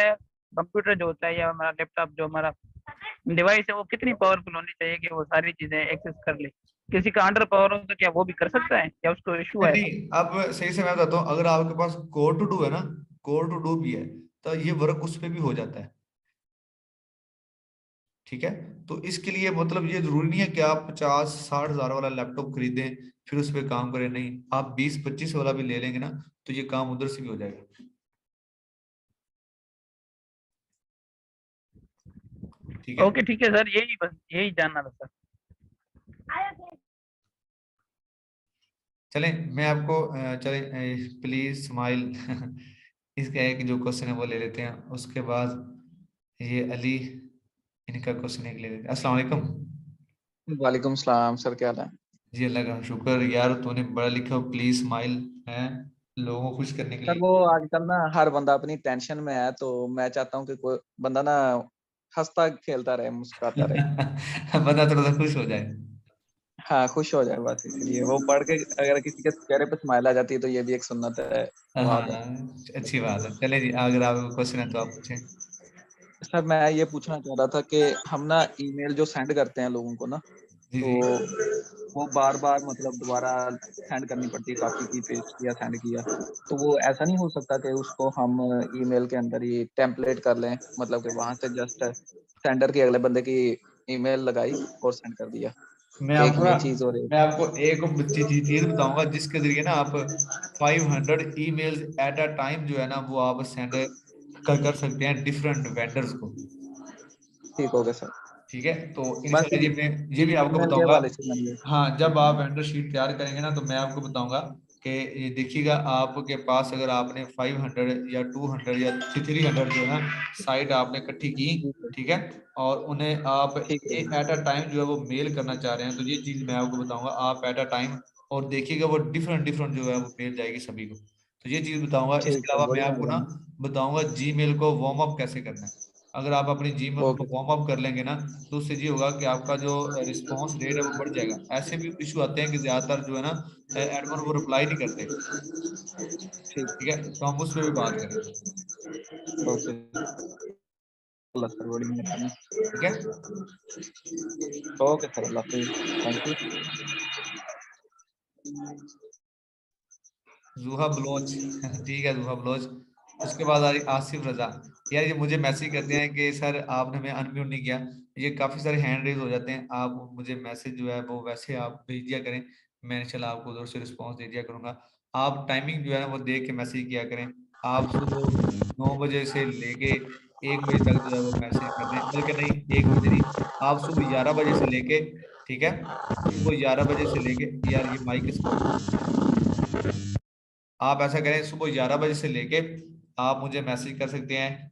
कंप्यूटर जो होता है या हमारा लैपटॉप जो हमारा डिवाइस है वो कितनी पावरफुल होनी चाहिए कि वो सारी चीजें एक्सेस कर ले? किसी का अंडर पावर हो तो क्या वो भी कर सकता है या उसको इशू नहीं है? नहीं, अब सही से मैं बताता हूँ, अगर आपके पास कोर टू डू है ना, कोर टू डू भी है, तो ये वर्क उस पे भी हो जाता है, ठीक है। तो इसके लिए मतलब ये जरूरी नहीं है कि आप 50-60 हजार वाला लैपटॉप खरीदें फिर उस पर काम करें, नहीं, आप 20-25 वाला भी ले लेंगे ना तो ये काम उधर से भी हो जाएगा, ठीक है। ओके ठीक है सर, यही बस यही जानना था सर। चलें मैं आपको चलें प्लीज स्माइल इसका एक जो क्वेश्चन है वो ले लेते हैं, उसके बाद ये अली, इनका क्वेश्चन एक ले लेते हैं। अस्सलाम वालेकुम। वालेकुम सलाम सर, क्या हाल है? जी अल्लाह का शुक्र यार, तूने बड़ा लिखा प्लीज स्माइल है लोगों को खुश करने के सर लिए। वो आजकल ना हर बंदा अपनी टेंशन में है, तो मैं चाहता हूँ कि कोई बंदा ना हंसता खेलता रहे, मुस्कुराता रहे। बंदा थोड़ा सा खुश हो जाए। हाँ, खुश हो जाए, बस इसलिए वो पढ़ के अगर किसी के चेहरे पे स्माइल आ जाती है तो ये भी एक सुन्नत है, हाँ, सवाब है। अच्छी बात है। चले जी, अगर आपको क्वेश्चन है तो आप पूछें। सर मैं ये पूछना चाह रहा था कि हम ना ईमेल जो सेंड करते हैं लोगों को ना, जी तो जी। वो बार बार मतलब दोबारा सेंड करनी पड़ती है, कॉपी की, पेस्ट किया, सेंड किया। तो वो ऐसा नहीं हो सकता कि उसको हम ईमेल के अंदर ही टेम्पलेट कर लें, मतलब कि वहां से जस्ट सेंडर की अगले बंदे की ईमेल लगाई और सेंड कर दिया, मैं एक आपको ना ये चीज। और मैं आपको एक चीज बताऊंगा जिसके जरिए ना आप 500 ईमेल्स एट अ टाइम जो है ना वो आप सेंड कर सकते हैं डिफरेंट वेंडर्स को, ठीक हो गया सर। ठीक है। तो बस इंशाल्लाह ये भी आपको ईमेल के बताऊंगा। हवाले से मैंने हाँ, जब पूछना आप है। वेंडर शीट तैयार करेंगे ना तो मैं आपको बताऊंगा कि ये देखिएगा आपके पास अगर आपने 500 या 200 या 300 जो है ना साइट आपने इकट्ठी की, ठीक है, ठीक है, और उन्हें आप ठीक है। एट अ टाइम जो है वो मेल करना चाह रहे हैं, तो ये चीज मैं आपको बताऊंगा आप एट अ टाइम, और देखिएगा वो डिफरेंट डिफरेंट जो है वो मेल जाएगी सभी को, तो ये चीज बताऊंगा। ठीक इसके है, अलावा मैं बड़ी आपको ना मेहरबानी। बताऊंगा जीमेल को वार्म अप कैसे करना है। अगर आप अपनी जीमेल को ओके वार्म अप कर लेंगे ना तो उससे ये होगा कि आपका जो रिस्पांस रेट है वो बढ़ जाएगा। ऐसे भी इशू आते हैं कि ज्यादातर जो है ना एडमिन वो रिप्लाई नहीं करते, ठीक। ठीक है, तो हम उस पर भी बात करेंगे, ओके, अल्लाह सर, बड़ी मेहरबानी। ठीक है। ओके सर, अल्लाह हाफिज, थैंक यू। जूहा बलोच ठीक है, जूहा बलोच। उसके बाद आ रही आसिफ रजा। यार ये मुझे मैसेज करते हैं कि सर आपने हमें अनम्यूट नहीं किया, ये काफी सारे हैंड रेज हो जाते हैं, आप मुझे मैसेज जो है वो वैसे आप भेज दिया करें, मैं इंशाल्लाह आपको उधर से रिस्पॉन्स दे दिया करूंगा। आप टाइमिंग जो है ना वो देख के मैसेज किया करें। आप सुबह 9 बजे से लेके 1 बजे तक जो है वो मैसेज कर दें, बल्कि नहीं 1 बजे नहीं, आप सुबह 11 बजे से लेके, ठीक है, सुबह 11 बजे से लेके, यार ये माइक इसका ऑफ कर दो। आप ऐसा करें सुबह 11 बजे से लेके आप मुझे मैसेज कर सकते हैं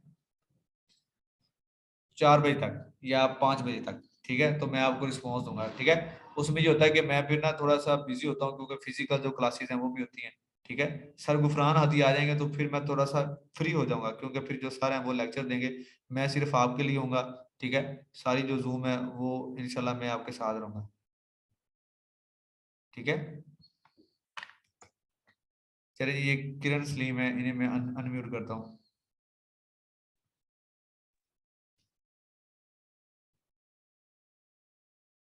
4 बजे तक या 5 बजे तक, ठीक है, तो मैं आपको रिस्पॉन्स दूंगा, ठीक है। उसमें ये होता है कि मैं फिर ना थोड़ा सा बिजी होता हूँ क्योंकि फिजिकल जो क्लासेस हैं वो भी होती हैं, ठीक है। सर गुफरान हाथी आ जाएंगे तो फिर मैं थोड़ा सा फ्री हो जाऊंगा क्योंकि फिर जो सर हैं वो लेक्चर देंगे, मैं सिर्फ आपके लिए होऊंगा, ठीक है, सारी जो जूम है वो इंशाल्लाह मैं आपके साथ रहूंगा, ठीक है। चलिए ये किरण सलीम है, इन्हें मैं अनम्यूट करता हूँ।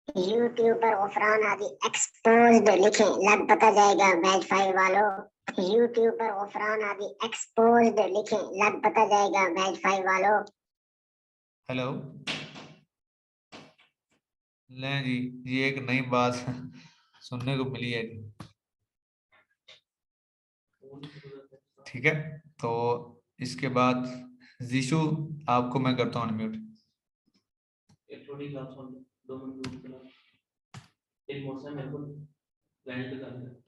यूट्यूब पर गफरान आदि एक्सपोज्ड लिखें, लग पता जाएगा बैच 5 वालों। यूट्यूब पर गफरान आदि एक्सपोज्ड लिखें, लग पता जाएगा बैच 5 वालों। हेलो, ले जी, ये एक नई बात सुनने को मिली है जी, ठीक है। तो इसके बाद जीशु आपको मैं करता हूँ अनम्यूट। एक छोटी क्लास 2 मिनट एक मौसम मेरे को लैंड पे करना है।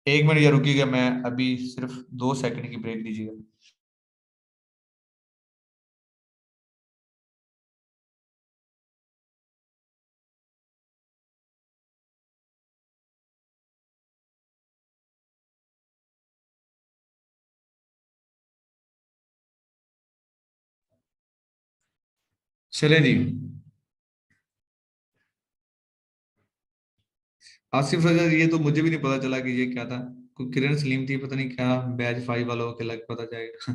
एक मिनट या रुकिएगा, मैं अभी सिर्फ 2 सेकंड की ब्रेक दीजिएगा। चले जी, आसिफ रजा, ये तो मुझे भी नहीं पता चला कि ये क्या था, कोई किरण सलीम थी, पता नहीं क्या बैच 5 वालों के लग पता जाएगा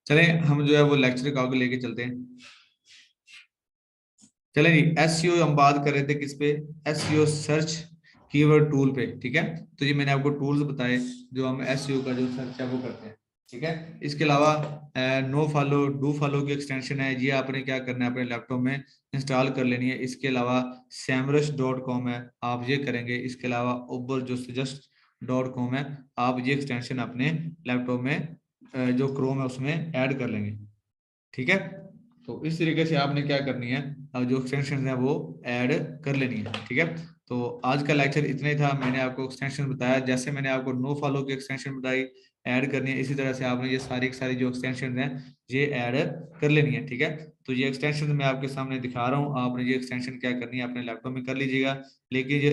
चले हम जो है वो लेक्चर का आगे लेके चलते हैं। चले जी, एसईओ हम बात कर रहे थे किस पे, एसईओ सर्च कीवर्ड टूल पे, ठीक है। तो ये मैंने आपको टूल्स बताए जो हम एसईओ का जो सर्च है वो करते हैं, ठीक है। इसके अलावा नो फॉलो डू फॉलो की एक्सटेंशन है, ये आपने क्या करना है अपने लैपटॉप में इंस्टॉल कर लेनी है। इसके अलावा samrush.com है, आप ये करेंगे। इसके अलावा uberjust.com है, आप ये एक्सटेंशन अपने लैपटॉप में जो क्रोम है उसमें ऐड कर लेंगे, ठीक है। तो इस तरीके से आपने क्या करनी है, अब जो एक्सटेंशन है वो ऐड कर लेनी है, ठीक है। तो आज का लेक्चर इतना ही था, मैंने आपको एक्सटेंशन बताया, जैसे मैंने आपको नो फॉलो की एक्सटेंशन बताई ऐड करनी है, इसी तरह से आपने ये सारी सारी जो एक्सटेंशन हैं ये ऐड कर लेनी है, ठीक है। तो ये एक्सटेंशन मैं आपके सामने दिखा रहा हूँ, आपने ये एक्सटेंशन क्या करनी है अपने लैपटॉप में कर लीजिएगा। लेकिन ये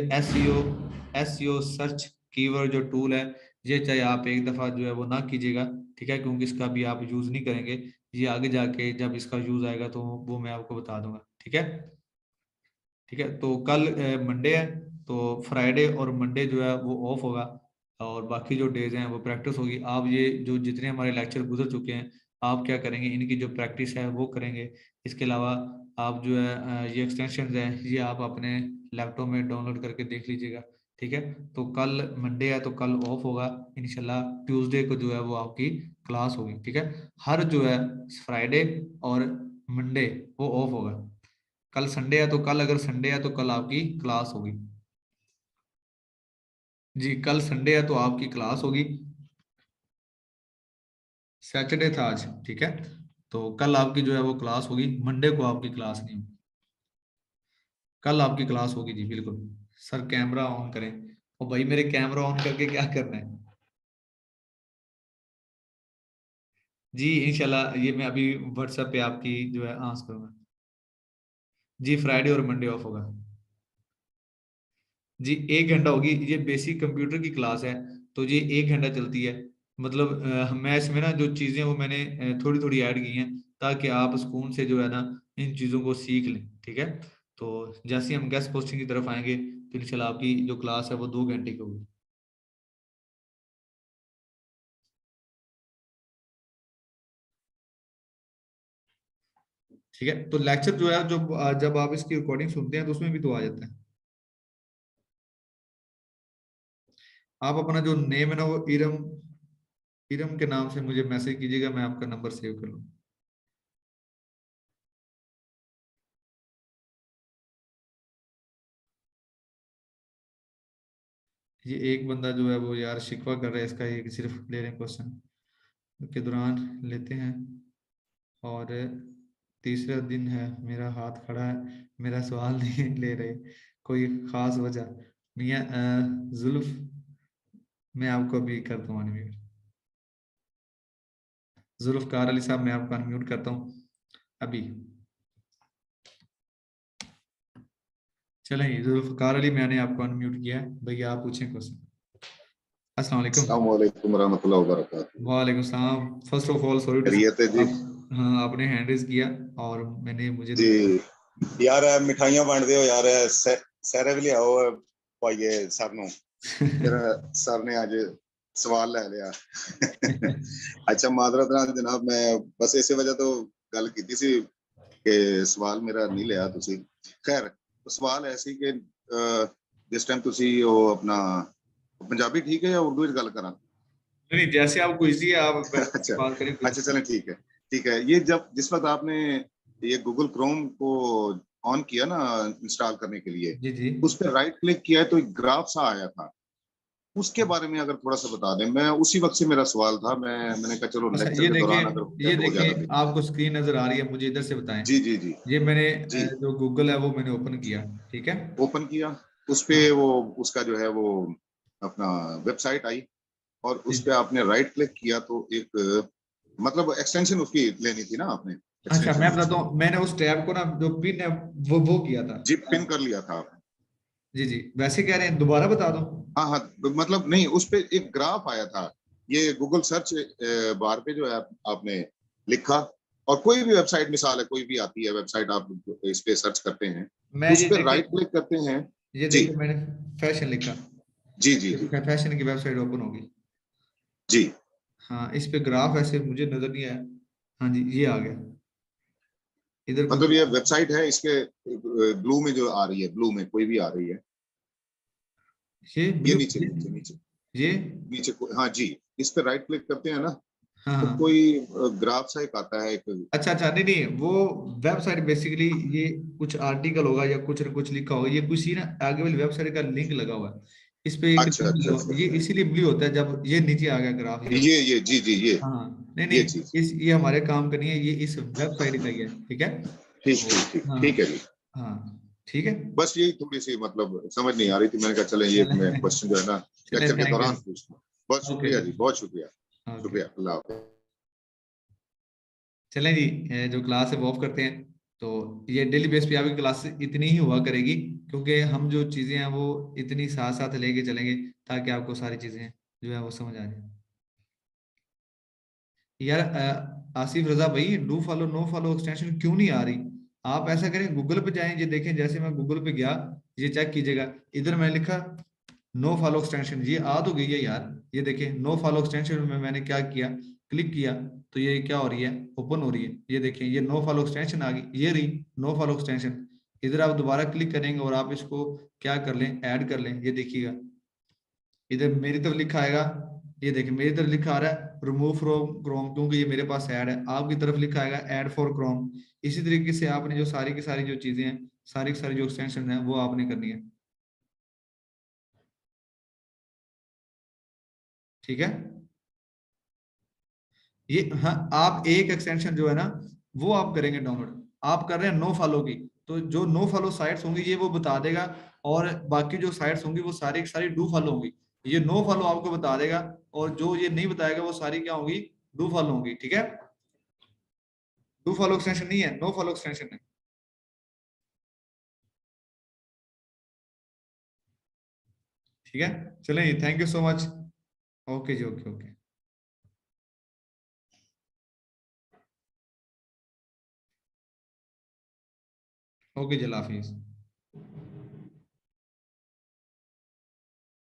एसईओ सर्च कीवर्ड जो टूल है, ये चाहे आप एक दफा जो है वो ना कीजिएगा, ठीक है, क्योंकि इसका भी आप यूज नहीं करेंगे, ये आगे जाके जब इसका यूज आएगा तो वो मैं आपको बता दूंगा, ठीक है। ठीक है, तो कल मंडे है, तो फ्राइडे और मंडे जो है वो ऑफ होगा, और बाकी जो डेज हैं वो प्रैक्टिस होगी। आप ये जो जितने हमारे लेक्चर गुजर चुके हैं, आप क्या करेंगे, इनकी जो प्रैक्टिस है वो करेंगे। इसके अलावा आप जो है ये एक्सटेंशन है ये आप अपने लैपटॉप में डाउनलोड करके देख लीजिएगा, ठीक है। तो कल मंडे है तो कल ऑफ होगा, इंशाल्लाह ट्यूसडे को जो है वो आपकी क्लास होगी, ठीक है। हर जो है फ्राइडे और मंडे वो ऑफ होगा। कल संडे है तो कल, अगर संडे है तो कल आपकी क्लास होगी जी, कल संडे है तो आपकी क्लास होगी। सैटरडे था आज, ठीक है। तो कल आपकी जो है वो क्लास होगी, मंडे को आपकी क्लास नहीं होगी, कल आपकी क्लास होगी जी, बिल्कुल। सर कैमरा ऑन करें, और भाई मेरे कैमरा ऑन करके क्या करना है जी, इंशाल्लाह ये मैं अभी व्हाट्सएप पे आपकी जो है आंसर करूंगा जी। फ्राइडे और मंडे ऑफ होगा जी, 1 घंटा होगी, ये बेसिक कंप्यूटर की क्लास है, तो ये 1 घंटा चलती है। मतलब मैं इसमें ना जो चीजें वो मैंने थोड़ी थोड़ी ऐड की हैं, ताकि आप सुकून से जो है ना इन चीजों को सीख लें, ठीक है। तो जैसे ही हम गेस्ट पोस्टिंग की तरफ आएंगे तो इंशाल्लाह आपकी जो क्लास है वो 2 घंटे की होगी, ठीक है। तो लेक्चर जो है जो जब आप इसकी रिकॉर्डिंग सुनते हैं तो उसमें भी तो आ जाता है। आप अपना जो नेम है ना वो इरम इरम के नाम से मुझे मैसेज कीजिएगा, मैं आपका नंबर सेव कर लूँ। ये एक बंदा जो है वो यार शिकवा कर रहा है इसका, ये सिर्फ ले रहे हैं क्वेश्चन के दौरान लेते हैं, और तीसरा दिन है मेरा हाथ खड़ा है, मेरा सवाल नहीं ले रहे, कोई खास वजह। मियाँ जुल्फ, मैं आपको अभी करता हूँ अनम्यूट। जुल्फकार अली साहब मैं आपको अनम्यूट करता हूँ अभी। चलें जुल्फकार अली मैंने आपको अनम्यूट किया है, भैया आप पूछें क्वेश्चन। अस्सलाम वालेकुम। अस्सलाम वालेकुम रहमतुल्लाहि व बरकातुहू। वालेकुम सलाम। First of all sorry to, खैरियत है जी? हाँ आपने हैंड रेज किया और मैंने मुझे जी यार मिठाइयां वंड दो यार, सहरे भी लियाओ पाइए सर नूं। फिर सर ने आज सवाल ले लिया। अच्छा माजरत नाल जनाब, मैं बस इस वजह तो गल की सी कि सवाल मेरा नहीं लिया तुसी। खैर सवाल ऐसी कि जिस टाइम तुसी वो अपना पंजाबी ठीक है या उर्दू विच गल करा? नहीं जैसे आपको इजी है आप अच्छा बात करें। अच्छा चलें ठीक है ठीक है। ये जब जिस वक्त आपने ये गूगल क्रोम को ऑन किया ना इंस्टॉल करने के लिए, जी जी उस पर राइट क्लिक किया है तो एक ग्राफ सा आया था, उसके बारे में अगर थोड़ा सा बता दें। मैं उसी वक्त से मेरा सवाल था, मैंने कहा चलो अच्छा लेक्चर ये के देखिए, दौरान अगर ये हो देखिए जाता तो। आपको स्क्रीन नजर आ रही है, मुझे इधर से बताएं। जी जी जी ये मैंने जी जो गूगल है वो मैंने ओपन किया, ठीक है। ओपन किया, उस पे हाँ वो उसका जो है वो अपना वेबसाइट आई और जी उस पे आपने राइट क्लिक किया तो एक मतलब एक्सटेंशन उसकी लेनी थी ना आपने, अच्छा मैं एक्सटेंशन बताता उसकी। हूँ, मैंने उस टैब को ना जो पिन है वो किया था। जी पिन कर लिया था आपने? जी जी वैसे कह रहे हैं दोबारा बता दूं? हाँ हाँ, मतलब नहीं, उस पे एक ग्राफ आया था। ये गूगल सर्च बार पे जो है आपने लिखा, और कोई भी वेबसाइट, मिसाल है कोई भी आती है वेबसाइट, आप इस पे सर्च करते हैं, मैं उस ये पे देखिए, राइट क्लिक करते हैं। ये जी देखिए मैंने फैशन लिखा, जी जी जी फैशन की वेबसाइट ओपन होगी। जी। हाँ इस पे ग्राफ ऐसे मुझे नजर नहीं आया। हाँ जी ये आ गया इधर कोई मतलब ये ग्राफ। वेबसाइट है, इसके ब्लू में जो आ रही है, ब्लू में कोई भी आ रही है, ये ये ब्लू नीचे नीचे नीचे ये नीचे हाँ जी, इस पे राइट क्लिक करते हैं ना, हाँ तो हाँ कोई ग्राफ सा एक आता है एक। अच्छा अच्छा नहीं नहीं वो वेबसाइट बेसिकली ये कुछ आर्टिकल होगा या कुछ न कुछ लिखा होगा, ये किसी ना आगे वाली वेबसाइट का लिंक लगा हुआ है, इस पे एक अच्छा लिंक अच्छा लगा अच्छा ये अच्छा, इसीलिए ब्लू होता है जब ये नीचे आ गया ग्राफ ये। ये जी जी हाँ नहीं ये नहीं चीज। इस ये हमारे काम का नहीं है, ये इस वेबसाइट का ही है, ठीक है। ठीक तो ठीक ठीक हाँ ठीक है जी। हाँ ठीक है। बस यही थोड़ी सी मतलब समझ नहीं आ रही थी, मैंने कहा चले ये मैं चले क्वेश्चन जो है ना चले लेक्चर के थैंक यू। दौरान पूछ लूं। बहुत ओके शुक्रिया जी, बहुत शुक्रिया। ओके शुक्रिया, अल्लाह हाफ़िज़। चलें जी जो क्लास है वो ऑफ करते हैं। तो ये डेली बेस पे आपकी क्लास इतनी ही हुआ करेगी, क्योंकि हम जो चीज़ें हैं वो इतनी साथ साथ लेके चलेंगे ताकि आपको सारी चीज़ें जो है वो समझ आ जाए। यार आसिफ रजा भाई do follow no follow extension क्यों नहीं आ रही? आप ऐसा करें गूगल पे जाएं, ये देखें जैसे मैं गूगल पे गया, ये चेक कीजिएगा, इधर मैं लिखा नो फॉलो एक्सटेंशन, ये आ तो गई है यार। ये देखें नो फॉलो एक्सटेंशन में मैंने क्या किया, क्लिक किया तो ये क्या हो रही है, ओपन हो रही है। ये देखें ये नो फॉलो एक्सटेंशन आ गई, ये रही नो फॉलो एक्सटेंशन। इधर आप दोबारा क्लिक करेंगे और आप इसको क्या कर लें, ऐड कर लें। ये देखिएगा इधर मेरी तरफ लिखा आएगा, ये देखिए मेरी तरफ लिखा आ रहा है रिमूव फ्रॉम क्रोम, क्योंकि ये मेरे पास ऐड है। आपकी तरफ लिखा आएगा ऐड फॉर क्रोम। इसी तरीके से आपने जो सारी की सारी जो चीजें हैं, सारी की सारी जो एक्सटेंशन है वो आपने करनी है, ठीक है। ये हाँ आप एक एक्सटेंशन जो है ना वो आप करेंगे डाउनलोड, आप कर रहे हैं नो फॉलो की, तो जो नो फॉलो साइट्स होंगी ये वो बता देगा, और बाकी जो साइट्स होंगी वो सारी की सारी डू फॉलो होंगी। ये नो फॉलो आपको बता देगा, और जो ये नहीं बताएगा वो सारी क्या होंगी, डू फॉलो होंगी, ठीक है। डू फॉलो एक्सटेंशन नहीं है, नो फॉलो एक्सटेंशन है, ठीक है। चलें thank you so much. Okay जी ओके ओके ओके जी अल्लाह हाफिज।